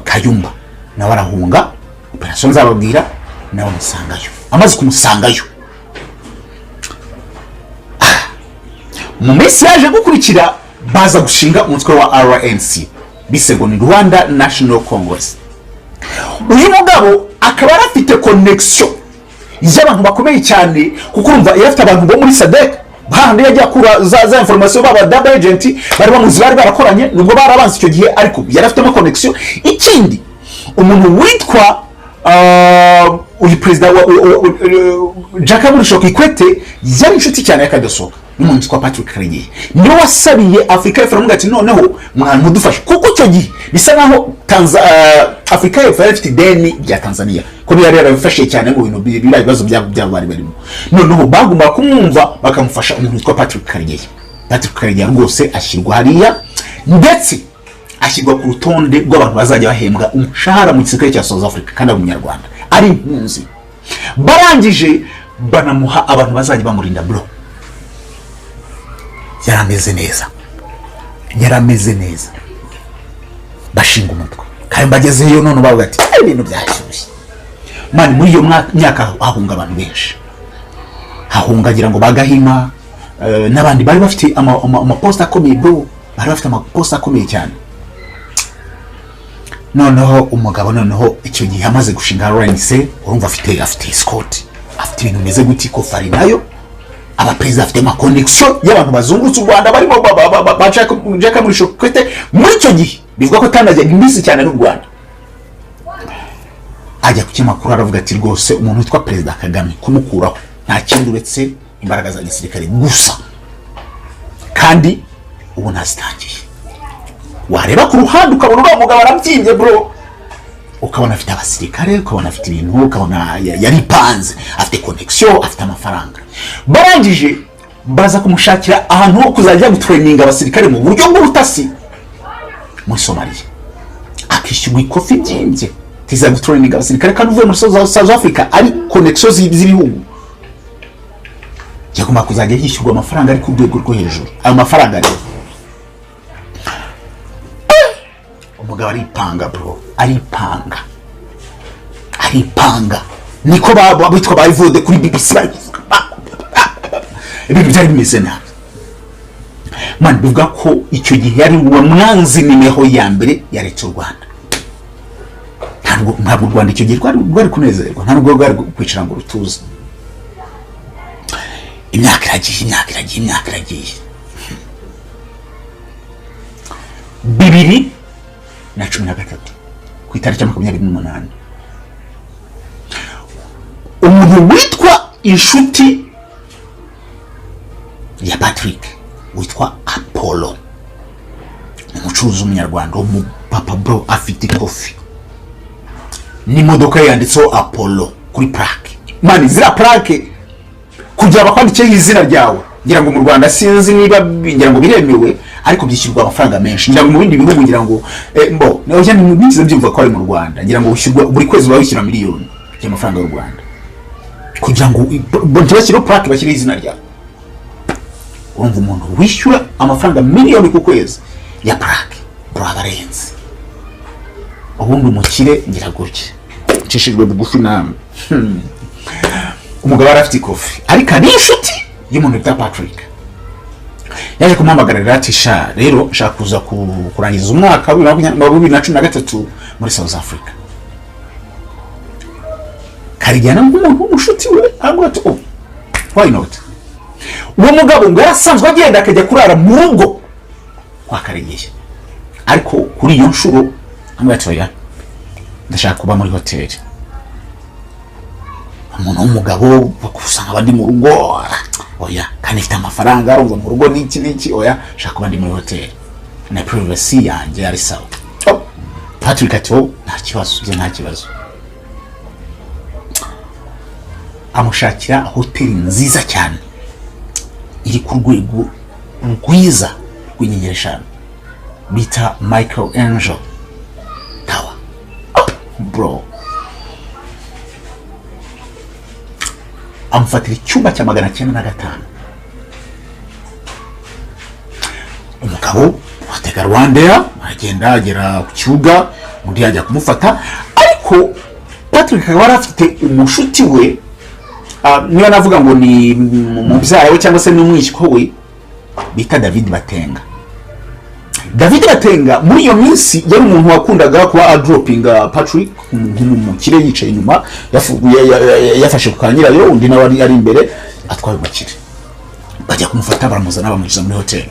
Kayumba nawe arahunga, operation nzababwira, nawe musangayo. Amaze kumusangayo, mu minsi yaje gukurikira baza gushinga umutwe wa RNC, bise ngo ni Rwanda National Congress. Uyu mugabo akaba arafite connection y'abantu bakomeye cyane, kuko urumva yafite abantu bo muri SADC bahandi yajya kura za information baba double agent, bari bamuzi, bari barakoranye, nubwo barabanze icyo gihe, ariko yarafite connection. Ikindi, umuntu witwa uyu president wa Kwicwa yari inshuti cyane y'akadasohoka n'umuntu witwa Patrick Karegeya. Niwe wasabiye Afrika y'Epfo aramubwira ati noneho mwana mudufashe, kuko icyo gihe bisa naho Afrika y'Epfo ifite ideni rya Tanzania, ko yari yarabifashe cyane mu bintu bibazo byabo bari barimo. Noneho bagomba kumwumva bakamufasha umuntu witwa Patrick Karegeya. Patrick Karegeya rwose ashyirwa hariya, ndetse ashyirwa ku rutonde rw'abantu bazajya bahembwa umushahara mu gisirikare cya South Africa, kandi umunyarwanda ari impunzi. Barangije banamuha abantu bazajya bamurinda bro. Yarameze neza bashinga umutwe kandi bagezeyo none bavuga ati ibintu byashyushye mani. Muri iyo myaka hahunga abantu benshi, hahungagira ngo bagahima n'abandi bari bafite amaposta akomeye bro, bari bafite amaposta akomeye cyane. Noneho umugabo noneho icyo gihe amaze gushinga RNC, urumva afite escort, afite ibintu bimeze guti ko fari nayo abaperezida afite ama connection y'abantu bazungurutse u Rwanda barimo bashaka muri shokwete. Muri icyo gihe bivuga ko tanajya imbisi cyane n'u Rwanda. Ajya ku kimakuru aravuga ati rwose umuntu witwa Perezida Kagame kumukuraho nta kindi uretse imbaraga za gisirikare gusa, kandi ubu ntazitangiye. Wareba ku ruhande ukabona uwo mugabo arabyimbye bro, ukabona afite abasirikare, ukabona afite ibintu, ukabona yaripanze, afite connection, afite amafaranga. Barangije baza kumushakira ahantu ho kuzajya gutraininga abasirikare mu buryo bw'ubutasi muri Somalia. Akishyurwa ikofi byimbye tiza gutraininga abasirikare kandi uvuye muri South Africa ari connection z'ibihugu. Yagomba kuzajya yishyurwa amafaranga ari ku rwego rwo hejuru. Ayo mafaranga rero umugabo aripanga bro, aripanga niko bitwa bayivude kuri BBC. Ibintu byari bimeze nabi man. Bivuga ko icyo gihe yari uwo mwanzi nimeho ya mbere ya leta y'u Rwanda. Ntabwo u Rwanda icyo gihe rwari kunezerwa, ntabwo rwari kwicara ngo rutuze. Imyaka iragiye 2013 ku itariki 28 umuntu witwa inshuti ya Patrick witwa Apollo, umucuruzi umunyarwanda papa bro, afite ikofi n'imodoka yanditseho Apollo kuri plaque. Mani zira plaque kugira bakwandike izina ryawe, ngira ngo mu Rwanda sinzi niba ngira ngo biremewe, ariko byishyurwa amafaranga menshi. Ngira ngo mu bindi bihugu ngira ngo naje nibize byumva ko ari mu Rwanda, ngira ngo ushyirwa buri kwezi bawishyura miliyoni y'amafaranga y'u Rwanda kugira ngo bashyire plaque, bashyire izina ryawe. Urumva umuntu wishyura amafaranga miliyoni ku kwezi ya plaque bro, abarenze. Ubundi umukire ngira gutya nshishijwe bugufi namwe. Umugabo arafite ikofi ariko ari inshuti y'umuntu witwa Patrick. Yaje kumuhamagarira ati sha rero nshaka kuza kurangiza umwaka wa 2013 muri South Africa. Karijyana nk'umuntu w'umushuti we avuga ati oh why not. Uwo mugabo ngo yarasanzwe agenda akajya kurara mu rugo kwa Karegeye, ariko kuri iyo nshuro avuga ati oya ndashaka kuba muri hoteli. Umuntu w'umugabo bakusanga abandi mu rugo, oya kandi ifite amafaranga, urumva mu rugo n'iki oya shaka kuba ndi muri hoteli na privacy yanjye ari sawa. Patrick ati nta kibazo. Amushakira hoteli nziza cyane iri ku rwego rwiza rw'inyenyeri 5 bita Michael Ange Tower bro. Amfatira icyumba cya 905. Umugabo watega RWANDA agenda agera ku kibuga, undi yajya kumufata, ariko Patrick akaba afite umushuti we, niyo navuga ngo ni mubyara we cyangwa se n'umwishywa we bita David Batenga. David Batenga muri iyo minsi yari umuntu wakundaga kuba droppinga Patrick nk'umukire yicaye inyuma, yafashe ku kanyirayo, undi nawe ari imbere atwaye umukire. Bajya kumufata baramuzana bamujiza muri hoteli.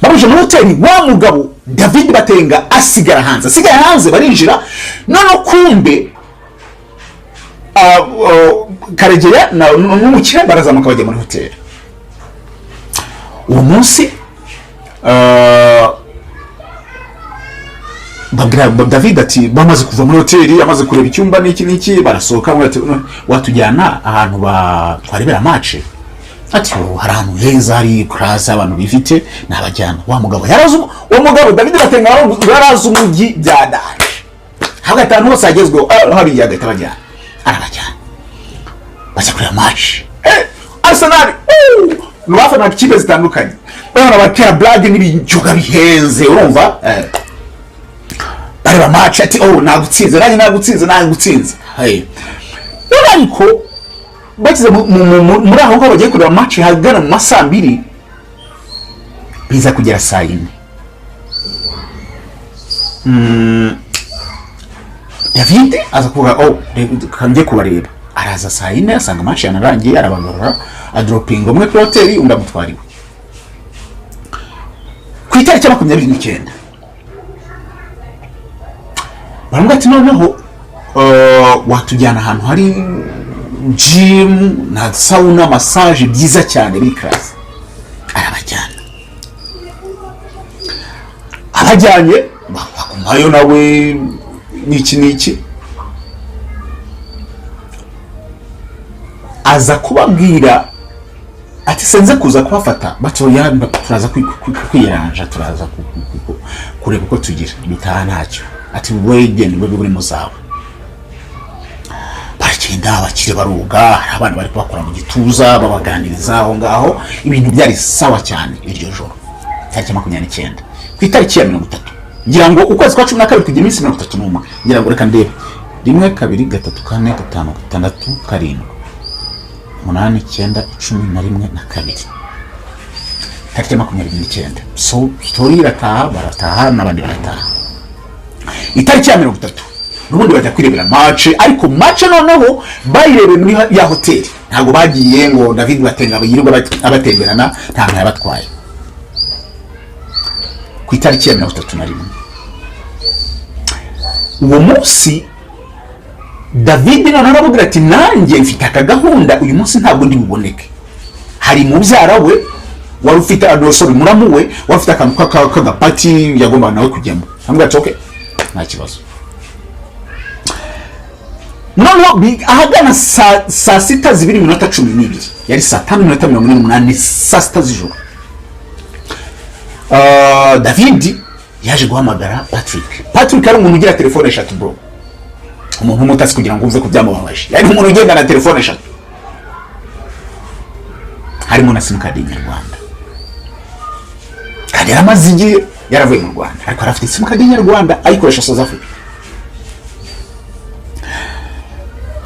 Bamuje muri hoteli, wa mugabo David Batenga asigara hanze barinjira, none kumbe Karegeya n'umukire barazamuka bajya muri hoteli. Uwo munsi babwira David ati bamaze kuva muri hoteli, amaze kureba icyumba n'iki barasohoka, watujyana ahantu twarebera match. Ati hari ahantu heza, hari class abantu bifite nabajyana. Wa mugabo yarazi, uwo mugabo David Batenga yarazi umujyi byadaje, hagati ahantu hose agezweho hari yagahita bajyana, arabajyana bajya kureba match. Arsenal n'abafana ikipe zitandukanye bana batera blague n'ibinjuga bihenze urumva bareba match ati nagutsinze nanjye nagutsinze ariko bakize muri aho ngo bagiye kureba match hagana mu masaa 2 biza kugera saa 4 David aza kuvuga kanjye kubareba araza saa 4 asanga match yanarangiye arabagarura adropinga umwe kuri hoteli undi amutwariwe ku itariki 29 baramubwira ati noneho watujyana ahantu hari gym na sauna massage byiza cyane biri class abajyanye bakumayo nawe niki aza kubabwira ati senze kuza kubafata batoya turaza kwiyaranja turaza kureba uko tugira bitaha ntacyo ati wegende bwe buri muzawe bakenda bakire baruga abantu bari bakora mu gituza babaganiriza aho ngaho ibintu byari sawa cyane iryo joro tariki 29 ku itariki ya 30 ngira ngo ukwezi kwa 12 kugira iminsi 31 ngira ngo reka ndebe 1 2 3 4 5 6 7 8 9 10 na 2 tariki 29 so story barataha n'abandi barataha itariki ya 30 n'ubundi bajya kwirebera match ariko match noneho bayirebe muri ya hoteli ntago bagiye ngo David batenga abayirirwa abatemberana nta yabatwaye ku itariki ya 31 uwo munsi David naravuga ati nanjye mfite akagahunda uyu munsi ntabwo ndi buboneke hari mu byara we wari ufite adosoro muramu we wafite akantu k'agapati yagomba nawe kujyamo ambwira ati okay nta kibazo noneho ahagana saa 6:12 yari saa 5:48 saa 6 z'ijoro David yaje guhamagara Patrick ari umuntu ugira telefone 3 bro umuntu umutasi kugira ngo uze kubyamubabaje yari umuntu ugenda na telefone 3 harimo na sim card y'Rwanda kandi amazigiye yaravuye mu Rwanda ariko arafite sim card y'Rwanda ayikoresha South Africa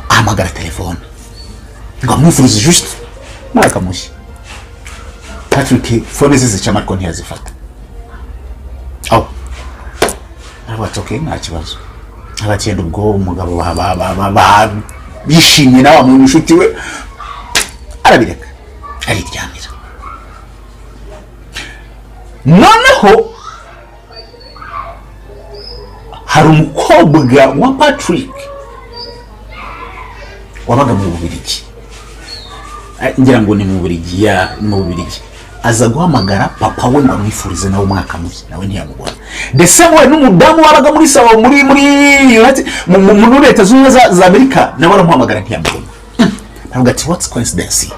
amagara telefone ngo amwifurize just nakamushye Patrick phone zizica marko ntiyazifata okay nta kibazo abakenda ubwo umugabo bishimye nawe mu inshuti we arabireka ariryamira noneho hari umukobwa wa Patrick wabaga mu Bubiligi ngira ngo ni mu Bubiligi aza guhamagara papa we ngo amwifurize nawe umwaka mushya nawe ntiyamubona ndetse we n'umudamu wabaga muri sawa muri leta zunze za Amerika nawe aramuhamagara ntiyamubona ntabwo ati what's coincidence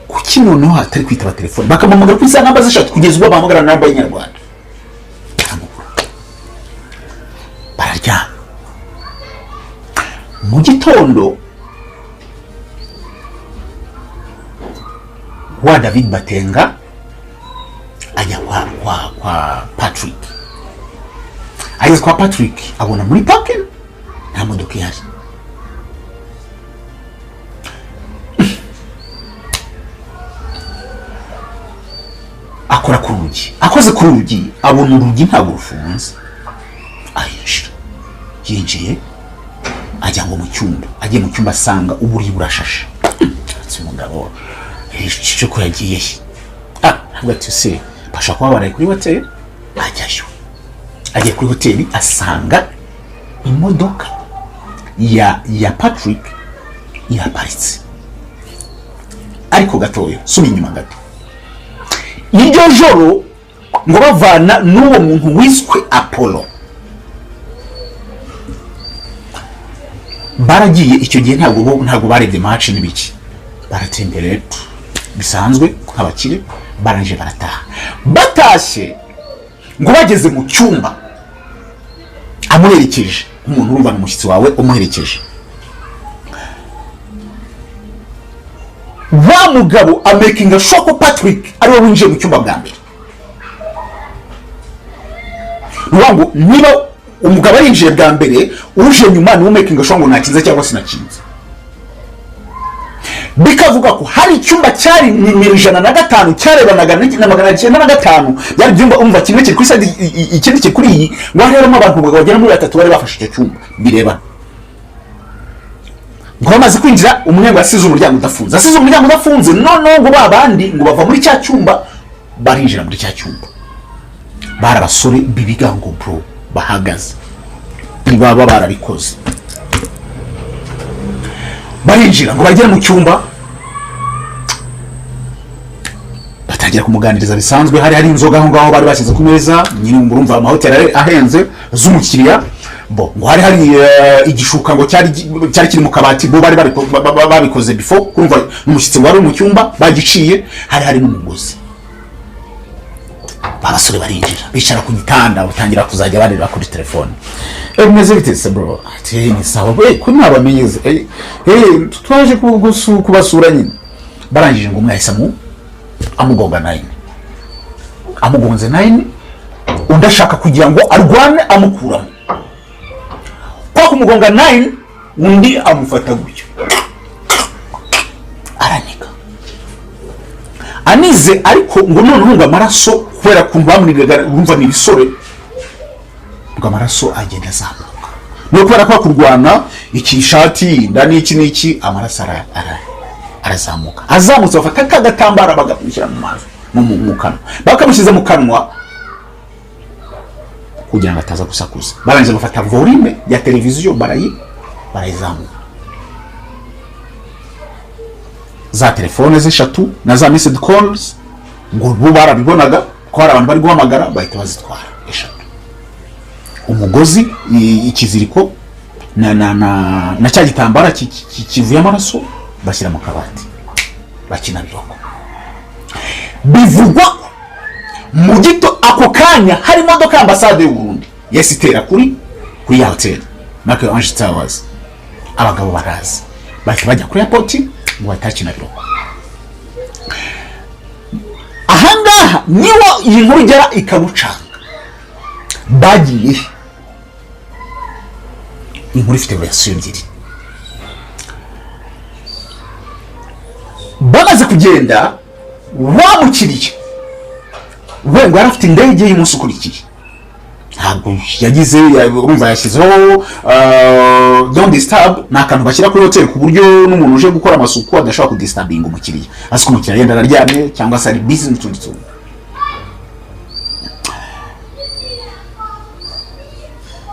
kuki noneho hatari kwitaba telefone bakamamagara kuri namba z'eshatu kugeza ubwo bahamagara na namba y'Inyarwanda bararyama mu gitondo wa David Batenga ajya kwa Patrick ageze kwa Patrick abona muri parking nta modoka ihari akora ku rugi akoze ku rugi abona urugi ntabwo rufunze yinjiye ajya ngo mu cyumba agiye mu cyumba asanga uburi burashashe umugabo cyo ko yagiye ntabwo ati se basha kuba baraye kuri hoteli ajyayo agiye kuri hoteli asanga imodoka ya Patrick iraparitse ariko gatoya sumi inyuma gato iryo joro ngo bavana n'uwo muntu wiswe Apollo baragiye icyo gihe ntabwo barebye match n'ibiki baratemberera bisanzwe nk'abakire baranje barataha batashye ngo bageze mu cyumba amuherekeje umuntu urumva n'umushyitsi wawe umuherekeje wa mugabo amakinga shoko Patrick ariwe winjiye mu cyumba bwa mbere. Nuwango niba umugabo yinjiye bwa mbere uje nyuma ni makinga shoko nakinze cyangwa sinakinze. Bikavuga ko hari icyumba cyari nimero 105 cyarebanaga na 905 byari byumba umva kimwe kiri kuri side ikindi kiri kuri iyi ngo harimo abantu bagera muri 3 bari bafashe icyo cyumba bireba. Ngo bamaze kwinjira umwe ngo asize umuryango udafunze none ngo babandi ngo bava muri cya cyumba barinjira muri cya cyumba bara basore bibigango bro bahagaze baba barabikoze barinjira ngo bagere mu cyumba batangira kumuganiriza bisanzwe hari inzoga aho ngaho bari bashyize ku meza nyine urumva amahoteli ahenze z'umukiriya bo ngo hari igishuka ngo cyari kiri mu kabati bo bari babikoze before kurumva n'umushyitsi wari mu cyumba bagiciye hari n'umugozi. Abasore barinjira bicara ku gitanda utangira kuzajya bareba kuri telefone. Meze bitese bro ati ni sawa ko nabamenyeze twaje kubasura nyine barangije ngo mwahise amugonga 9 amugonze 9 undashaka kugira ngo arwane amukuramo kwa kumugonga 9 undi amufata gutyo aranika anize ariko ngo none hunga amaraso kwera kumbamurira urumva ni bisore ngo amaraso agenda zamuka no kwera kwa kurwana iki shati ndani iki amaraso arazamuka azamutse bafata kagatambara bagamushyira mu mazi mu kanwa bakamushyize mu kanwa kugira ngo ataza gusakuza barangije bafata volume ya televiziyo barayizamuka za telefone z'eshatu na za message calls ngo bo barabibonaga ko hari abantu bari guhamagara bahita bazitwara eshatu umugozi ikiziriko na cya gitambara kivuye amaraso bashyira mu kabati bakina biroko bivugwa mu gito ako kanya hari imodoka y'ambasade y'u Burundi yesitera kuri hotel nako Ange Towers abagabo baraza bajya kuri airport ngo batakina biroko. Ahangaha niwo iyi nkuru igera ikabucanga bagiye inkuru ifite version ebyiri. Bamaze kugenda wamukiriye we ngo arafite indege y'umunsi ukurikiye ntabwo yagize urumva yashyizeho don't disturb nakantu bashyira kuri hotel ku buryo n'umuntu uje gukora amasuku adashobora kudisturbing umukiriya asiko umukiriya yenda araryamye cyangwa se ari busy n'utundi tuntu.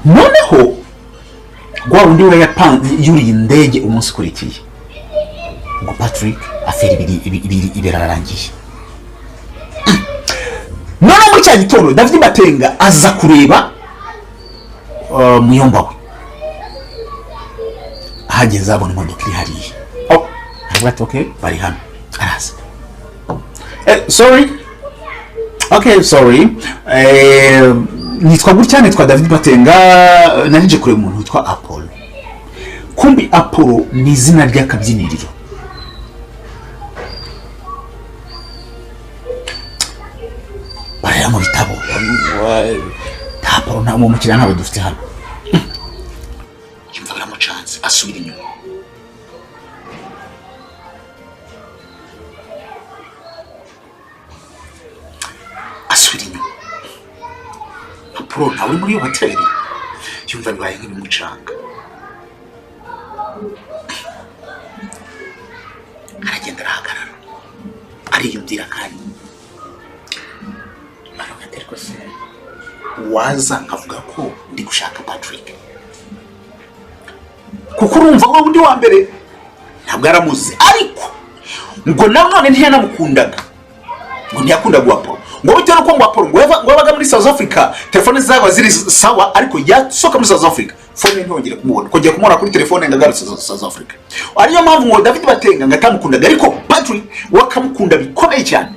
Noneho gwa undi we yapanze yuriye indege umunsi ukurikiye ngo Patrick aferi ibirarangiye. None muri cya gitondo David Batenga aza kureba muyomba we hageze abona imodoka iri hariya aravuga okay bari hano araza sorry nitwa gutya nitwa David Batenga narije kureba umuntu witwa Apollo. Kumbi Apollo ni izina ry'akabyiniriro baraya mu bitabo Apollo nta mu mukiriya ntawe dufite hano yumva baramucanze asubira inyuma Apollo ntawe muri iyo hoteli yumva bibaye nk'ibimucanga aragenda arahagarara ariyumvira kandi aravuga se waza nkavuga ko ndi gushaka Patrick kuko urumva wowe undi wa mbere ntabwo aramuzi ariko ngo none ntiyanamukundaga ngo ntiyakundaga Apollo ngo bitewe nuko ngo Apollo ngo yabaga muri South Africa telefone zaba ziri sawa ariko yasoka muri South Africa phone ntongere kumubona kongera kumubona kuri telefone ngagarutse South Africa ariyo mpamvu ngo David Batenga ngatamukundaga ariko Patrick wakamukunda bikomeye cyane.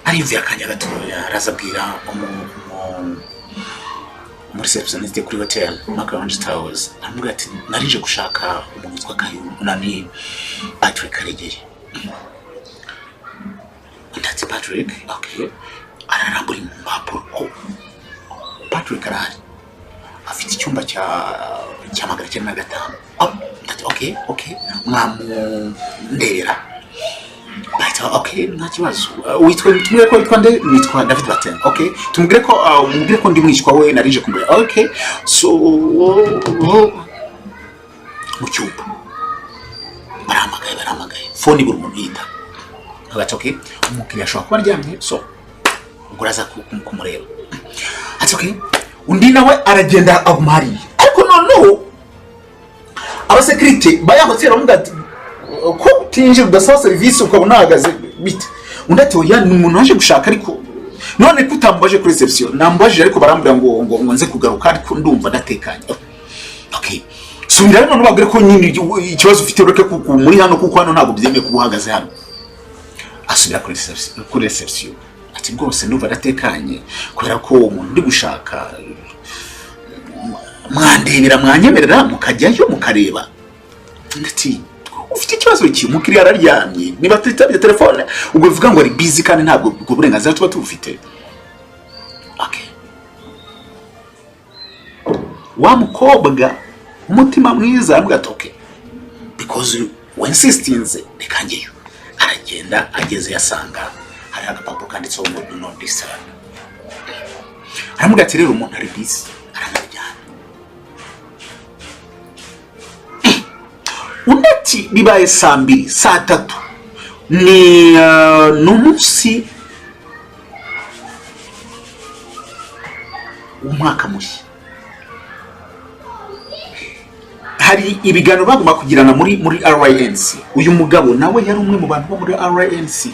Ariyumvira akanya gatoya arazabwira receptionist kuri hotel Ange Towers amubwira ati narije gushaka umuntu witwa Kayumba nani Patrick Karegeye. Ndati Patrick, okay. Ararambura impapuro. Patrick arahari. Afite icyumba cya magana cyenda na gatanu. Ndati okay. Ndera. Bahita okay nta kibazo. Tumubwire ko witwa David Baten. Okay. Tumubwire ko ndi mwishywa we narije kumubwira. Okay. So mu cyumba. Baramagaye. Phone buri muntu yita. Ati okay. Umukiriya ashobora kuba aryamye. So uguraza kumureba. Ati okay. Undi nawe aragenda agumari. Ariko noneho abasekirite bayahotera umugati ko tinje udasaba service ukabona ahagaze bite. Undi ati oya ni umuntu waje gushaka ariko none kutambaje kuri reception nambaje ariko barambira ngo nze kugaruka ariko ndumva ndatekanye. Okay. Subira none bagire ko nyine ikibazo ufite ureke muri hano kuko hano ntabwo byemeye kubuhagaze hano. Asubira kuri reception. Ati rwose ndumva ndatekanye kubera ko umuntu ndi gushaka mwandebera mwanyemerera mukajyayo mukareba. Ndati ufite ikibazo iki mukiriya araryamye niba tutabye telefone ubwo bivuga ngo ari busy kandi ntabwo ubwo burenganzira tuba tubufite. Okay. Wa mukobwa umutima mwiza ambwa toke because we insistinze rekangeyo. Aragenda ageze yasanga hari agapapuro kanditseho ngo do not disturb. Aramubwira ati rero umuntu ari busy aranajyana. Undati bibaye saa 2 saa 3 ni n'umunsi umwaka mushya. Hari ibiganiro bagomba kugirana muri RWANDA. Uyu mugabo nawe yari umwe mu bantu bo muri RWANDA.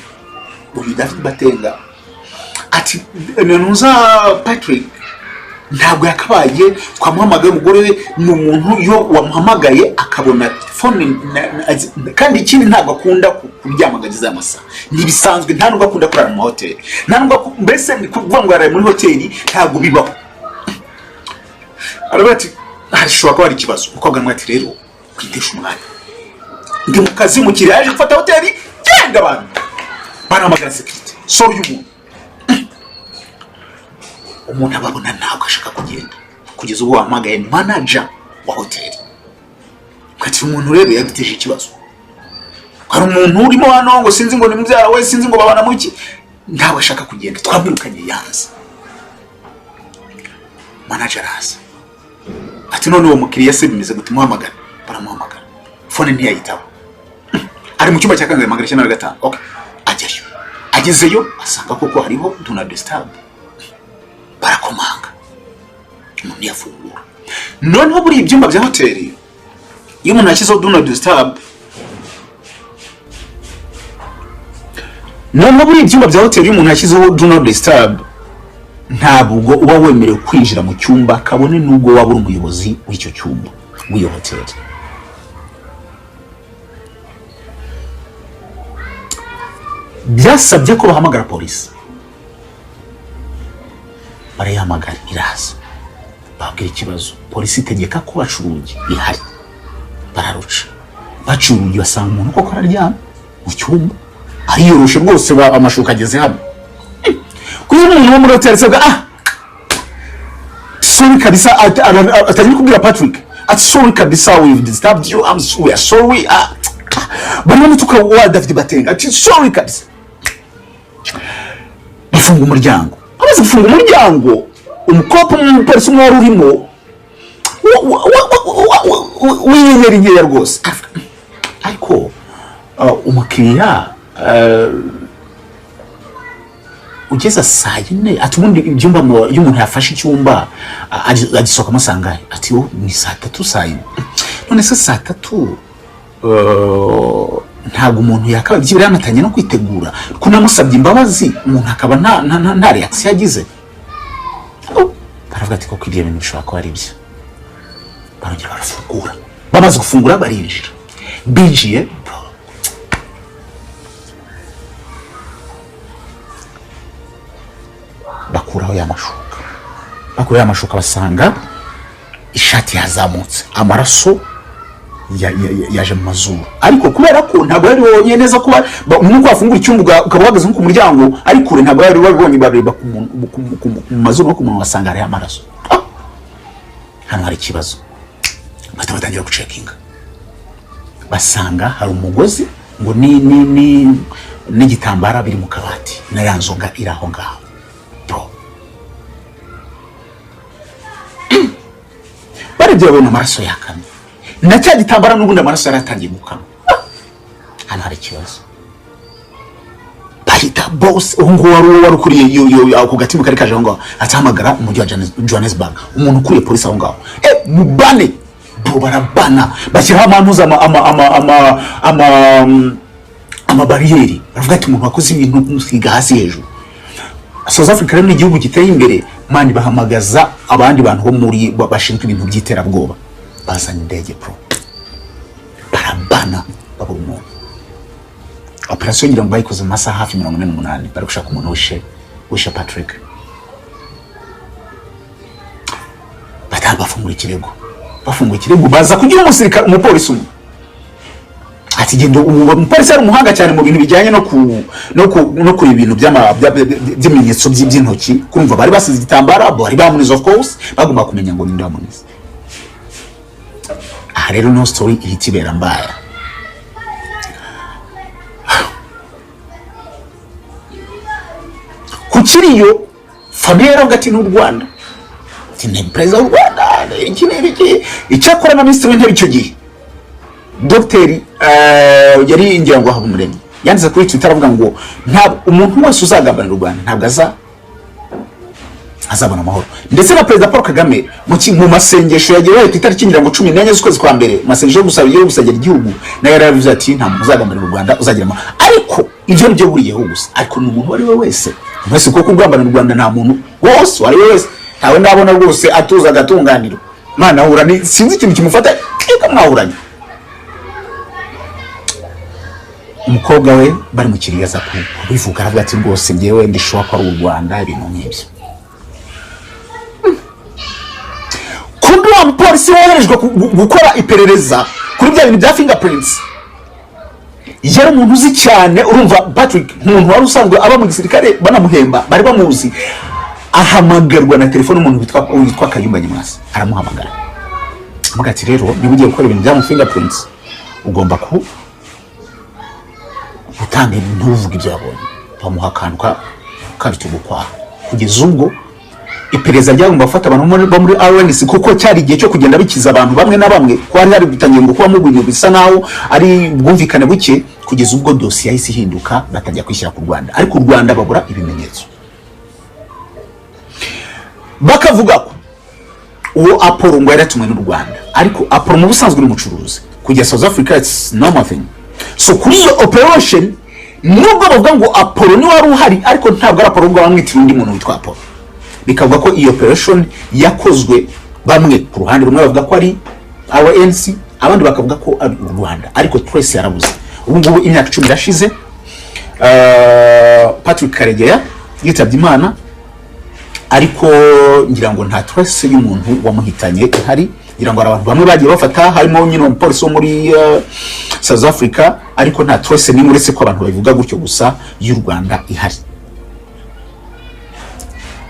Uyu David Batenga ati nuza Patrick ntabwo yakabaye twamuhamagaye umugore we ni umuntu yo wamuhamagaye akabona phone kandi ikindi ntabwo akunda kuryamagariza amasa. Ni bisanzwe nta nubwo akunda kurara mu hotel. Nta nubwo mbese ni kuvuga ngo yaraye muri hotel ntabwo bibaho. Arabati harishobora kuba ari ikibazo ukobwa mwati rero kwitesha umwanya. Ndi mu kazi mu kiri yaje gufata hotel genda abantu. Baramagara security. Sorry umuntu ababona ntabwo ashaka kugenda kugeza ubu wamagaye manager wa hotel. Kati umuntu rero yagiteje ikibazo. Hari umuntu urimo hano ngo sinzi ngo ni mubyara we sinzi ngo babana muki ntabwo ashaka kugenda twamwirukanye yanze. Manager araza. Ati none uwo mukiriya se bimeze gute muhamagara. Baramuhamagara. Phone ntiyayitaba. Ari mu cyumba cya kangahe magana 95. Okay. Ajyayo. Agezeyo asanga koko hariho do not disturb. Barakomanga. Umuntu yafungura. Noneho buri ibyumba bya hoteli iyo umuntu yashyizeho do not disturb. Noneho buri ibyumba bya hoteli iyo umuntu yashyizeho do not disturb ntabwo uba wemerewe kwinjira mu cyumba kabone nubwo waba uri umuyobozi w'icyo cyumba w'iyo hoteli. Byasabye ko bahamagara polisi. Barayihamagara iraza. Babwira ikibazo. Polisi itegeka ko bacurugi ihari. Bararuca. Bacurugi basanga umuntu koko araryama mu cyumba. Ariyoroshe rwose amashuka ageze hano. Kuko umuntu wo muri hotel saga sorry kabisa atari kubwira Patrick. Sorry kabisa we've disturbed you. We are sorry. Bano mutuka wa David Batenga. Sorry kabisa. Bafunga umuryango. Amaze gufunga umuryango umukopo mu polisi umwe urimo wiyeri ngeya rwose. Ariko umukiriya ugeza saa 4 ati ubundi ibyumba iyo umuntu yafashe icyumba agisoka amusangaye ati ni saa 3 saa 4. None se saa 3 ntabwo umuntu yakaba byibira yamatanye no kwitegura kunamusabye imbabazi umuntu akaba nta reaction yagize. Baravuga ati koko ibyo bintu bishobora kuba ari byo. Barongera barafungura. Bamaze gufungura barinjira. Binjiye bakuraho ya mashuka bakuye amashuka basanga ishati yazamutse amaraso yaje mu mazuru ariko kubera ko ntabwo yari wonye neza ko nuko afungura icyumba ukaba uhagaze ku muryango ari kure ntabwo yari babonye bareba ku mazuru no ku munwa basanga ari amaraso hano hari ikibazo batangira gucekinga basanga hari umugozi ngo n'igitambara biri mu kabati na yanzoga iri aho ngaho bro barebye babona amaraso yakamye na cya gitambara n'ubundi amaraso yaratangiye gukama hano hari ikibazo bahita boss ngo wari ukuriye ako gatima kari kaje aho ngaho atahamagara umujyi wa Johannesburg umuntu ukuriye polisi aho ngaho mubane bro barabana bashyiraho amantuza ama barriere baravuga ati umuntu wakoze ibintu musiga hasi hejuru South Africa ni igihugu giteye imbere mani bahamagaza abandi bantu bo muri bashinzwe ibintu by'iterabwoba bazanye indege pro barabana babura umuntu operation ngira ngo bayikoze mu masaha hafi 48 bari gushaka umuntu wishe Patrick bataba bafunguye ikirego baza kugira umusirikare umupolisi umwe ati gendo umupolisi ari umuhanga cyane mu bintu bijyanye no ku ibintu by'ibimenyetso by'intoki kumva bari basize igitambara bari bamunize of course bagomba kumenya ngo ninde bamunize rero no story ihitibera mbaya kukiriyo famille y'Rwanda n'u Rwanda tine president w'u Rwanda iki icyakora na ministre w'intebe icyo gihe Dr. Yari ngira ngo habumuremye yanditse kuri Twitter avuga ngo nta umuntu wese uzagambanira u Rwanda ntabwo azabona amahoro ndetse na President Paul Kagame mu masengesho yagiye itariki ngira ngo 14 z'ukwezi kwa mbere masengesho yo gusabira igihugu na yaravuze ati nta muntu uzagambanira u Rwanda uzagira amahoro ariko ivyo byo buriyeho gusa ariko n'umuntu wari we wese mwese ko kugambanira u Rwanda nta muntu wose wari we wese ntawe ndabona rwose atuza agatunganiro mana hura ni sinzi ikintu kimufata ikamwahuranye umukobwa we bari mu kiriyaza kubivuga aravuga ati rwose ngewe ndishwa ko ari u Rwanda ibintu nk'ibyo kumbe wa polisi woherejwe gukora iperereza kuri bya bintu bya fingerprints yari umuntu uzi cyane urumva Patrick umuntu wari usanzwe aba mu gisirikare banamuhemba bari bamuzi ahamagarwa na telefone umuntu witwa Kayumba Nyamwasa aramuhamagara amuga ati rero niba ugiye gukora ibintu bya fingerprints ugomba gutanga ntuvuga ibyo yabonye bamuha akantu kabitugu kwa kugeza ubwo iperereza ryagomba gufata abantu bo muri RNC kuko cyari igihe cyo kugenda bikiza abantu bamwe na bamwe ko hari bitangiye ngo kuba mugwinyo bisa naho ari bwumvikane buke kugeza ubwo dossier yahise ihinduka batajya kwishyira ku Rwanda ariko u Rwanda babura ibimenyetso bakavuga ko uwo Apollo ngo yaratumwe n'u Rwanda ariko Apollo mu busanzwe n'umucuruzi kujya South Africa it's normal thing so kuri iyo operation nubwo bavuga ngo Apollo ni wari uhari ariko ntabwo ari Apollo ngo bamwitira undi muntu witwa Apollo bikavuga ko iyo operation yakozwe bamwe ku ruhande rumwe bavuga ko ari RNC abandi bakavuga ko ari u Rwanda ariko trace yarabuze ubu ngubu imyaka 10 irashize Patrick Karegeya yitabye Imana ariko ngira ngo nta trace y'umuntu wamuhitanye ihari ngira ngo abantu bamwe bagiye bafata harimo nyine umupolisi wo muri South Africa ariko nta trace ni uretse ko abantu babivuga gutyo gusa y'u Rwanda ihari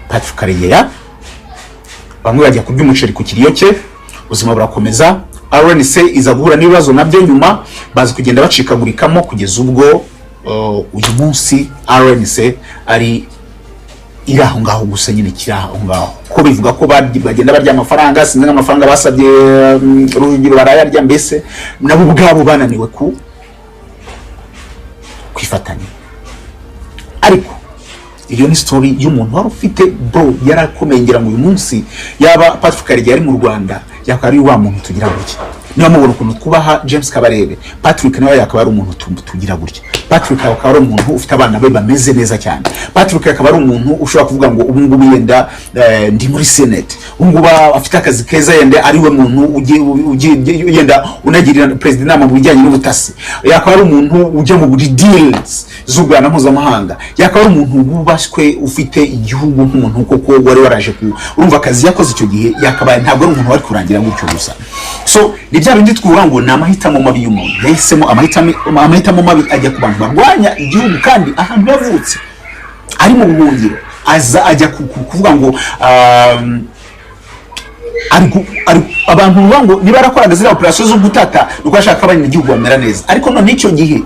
Patrick Karegeya bamwe bajya kurya umuceri ku kiriyo cye ubuzima burakomeza RNC iza guhura n'ibibazo nabyo nyuma bazi kugenda bacikagurikamo kugeza ubwo uyu munsi RNC ari iraho ngaho gusa nyine kiraho ngaho ko bivuga ko bagenda barya amafaranga sinzi n'amafaranga basabye urugiro barayarya mbese nabo ubwabo bananiwe kwifatanya ariko iyo ni story y'umuntu wari ufite bro yarakomeye ngira ngo uyu munsi yaba Patrick Karegeya ari mu Rwanda yakari wa muntu tugira gutya niba mubona ukuntu twubaha James Kabarebe Patrick nawe yakaba ari umuntu tugira gutya Patrick akaba ari umuntu ufite abana be bameze neza cyane. Patrick akaba ari umuntu ushobora kuvuga ngo ubu ngubu yenda ndi muri Senate, ubu ngubu afite akazi keza, yenda ari we muntu yenda unagirira president inama mu bijyanye n'ubutasi, yakaba ari umuntu ujya mu deals z'Urwanda mpuzamahanga, yakaba ari umuntu wubashywe ufite igihugu nk'umuntu koko wari waraje urumva akazi yakoze icyo gihe, yakabaye ntabwo ari umuntu wari kurangira gutyo gusa. So ni bya bindi twuvuga ngo ni amahitamo mabi y'umuntu, yahisemo amahitamo mabi ajya ku bantu barwanya igihugu kandi ahantu yavutse ari mu buhungiro, aza ajya kuvuga ngo abantu ngo niba arakoraga ziriya operation zo gutata nuko ashaka abana igihugu bamera neza. Ariko none icyo gihe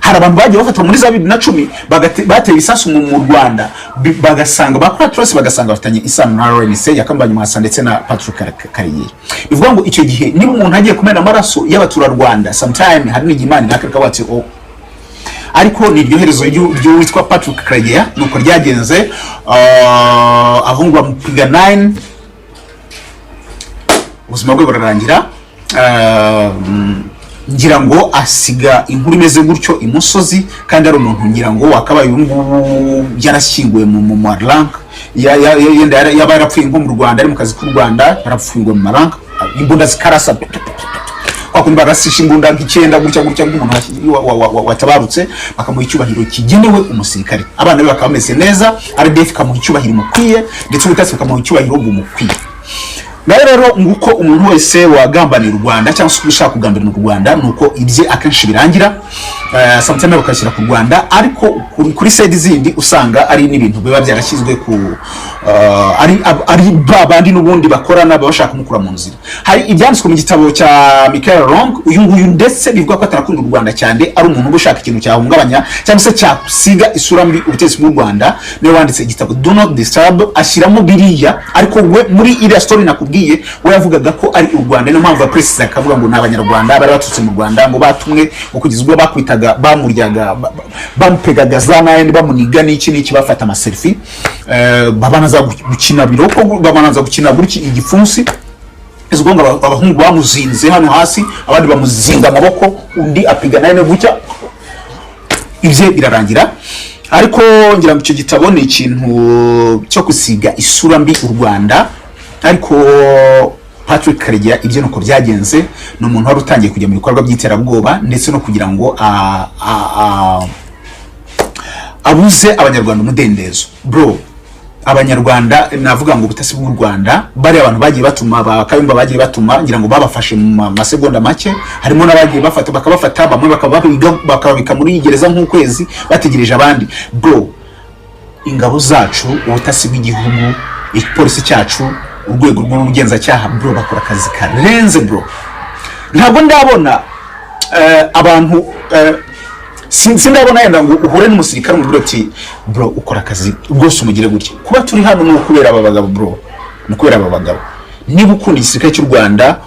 hari abantu bagiye bafatwa muri za 2010 bateye isasu mu Rwanda, bagasanga bakora trose, bagasanga bafitanye isano na RNC yakambanye Mwasa ndetse na Patrick Kariyeri. Bivuga ngo icyo gihe niba umuntu agiye kumena amaraso y'abatura Rwanda, sometime hari n'igimani nakaka bati ariko ni iryo herezo witwa Patrick Kariyeri nuko ryagenze. Ahungwa mu piga 9 ubuzima bwe burarangira. Ngira ngo asiga inkuru imeze gutyo imusozi, kandi ari umuntu ngira ngo wakabaye ubu yarashyinguwe mu Marank, yenda yaba yarapfuye nko mu Rwanda, ari mu kazi k'u Rwanda, yarapfuye mu Marank, imbunda zikarasa kwa kundi barasisha imbunda nk'icyenda gutya nk'umuntu watabarutse, bakamuha icyubahiro kigenewe umusirikare, abana be bakameze neza, RDF kamuha icyubahiro mukwiye, ndetse ubutasi bakamuha icyubahiro bumukwiye. Rero nguko umuntu wese wagambanira u Rwanda cyangwa se ushaka kugambanira u Rwanda nuko ibye akenshi birangira, sometimes bakashyira ku Rwanda, ariko kuri side zindi usanga ari n'ibintu biba byarashyizwe ku ari babandi n'ubundi bakorana bashaka kumukura mu nzira. Hari ibyanditswe mu gitabo cya Michael Long, uyu nguyu ndetse bivuga ko atarakunda u Rwanda cyane, ari umuntu ushaka ikintu cyahungabanya cyangwa se cyasiga isura mbi ubutegetsi bw'u Rwanda. Niwe wanditse igitabo Do Not Disturb, ashyiramo biriya, ariko we muri iriya story nakubwiye we yavugaga ko ari u Rwanda, niyo mpamvu precise akavuga ngo n'abanyarwanda bari batutse mu Rwanda, ngo batumwe ngo kugeza ubwo bakwitaga bamuryaga bamupegaga za nayandi bamuniga n'iki bafata ama selfie, babanaza gukina biroko, babanaza gukina gutya igipfunsi, ezgo ngo abahungu bamuzinze hano hasi, abandi bamuzinga amaboko, undi apiga nayo gutya, ibye birarangira. Ariko ngira ngo icyo gitabo ni ikintu cyo kusiga isura mbi u Rwanda. Ariko Patrick Kariyeri ibyo nuko byagenze, no umuntu wari utangiye kujya mu bikorwa by'iterabwoba ndetse no kugira ngo abuze abanyarwanda umudendezo. Bro, abanyarwanda navuga ngo ubutasi bw'u Rwanda bari abantu bagiye batuma bakayumba, bagiye batuma ngira ngo babafashe mu masegonda make, harimo n'abagiye bakabafata bamwe bakababika muri gereza nk'ukwezi bategereje abandi. Bro, ingabo zacu, ubutasi bw'igihugu, ipolisi cyacu, urwego rw'ubugenzacyaha, bro, bakora akazi karenze. Bro, ntabwo ndabona abantu sindabona yenda ngo uhure n'umusirikare mu ati bro ukora akazi rwose umugire gutya. Kuba turi hano no kubera aba bagabo, bro, no kubera aba bagabo. Niba ukunda igisirikare cy'u Rwanda,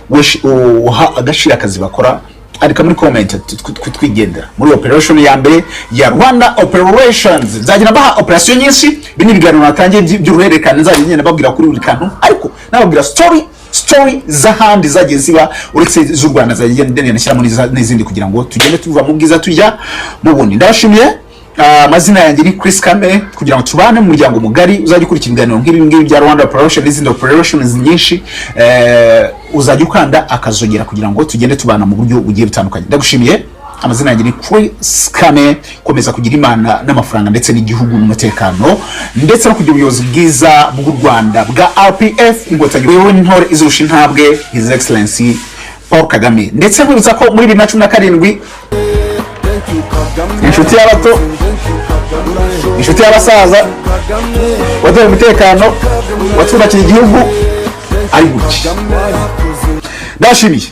uha agashira akazi bakora, arika muri comment twigendera muri operation ya mbere ya Rwanda operations. Zagira baha operation nyinshi, bini biganiro natangiye by'uruhererekane, nzaje nyine babwira kuri buri kantu, ariko nababwira story zahandi zagiye ziba uretse z'u Rwanda, zagiye ndende nashyiramo n'izindi kugira ngo tugende tuva mu bwiza tujya mu bundi. Ndashimiye. Amazina yanjye ni Chris Kagame, kugira ngo tubane mu muryango mugari uzajya ukurikira ibiganiro nk'ibi bya Rwanda operation n'izindi operations nyinshi, uzajya ukanda akazogera kugira ngo tugende tubana mu buryo bugiye butandukanye. Ndagushimiye. Amazina yanjye ni Chris Kagame. Komeza kugira Imana n'amafaranga ndetse n'igihugu n'umutekano ndetse no kugira ubuyobozi bwiza bw'u Rwanda bwa RPF, ingotanyi wewe n'intore izurusha intabwe, His Excellency Paul Kagame. Ndetse kwibutsa ko muri 2017 inshuti y'abato, inshuti y'abasaza, waduha umutekano, watwubakiye igihugu ari gutya. Ndashimiye.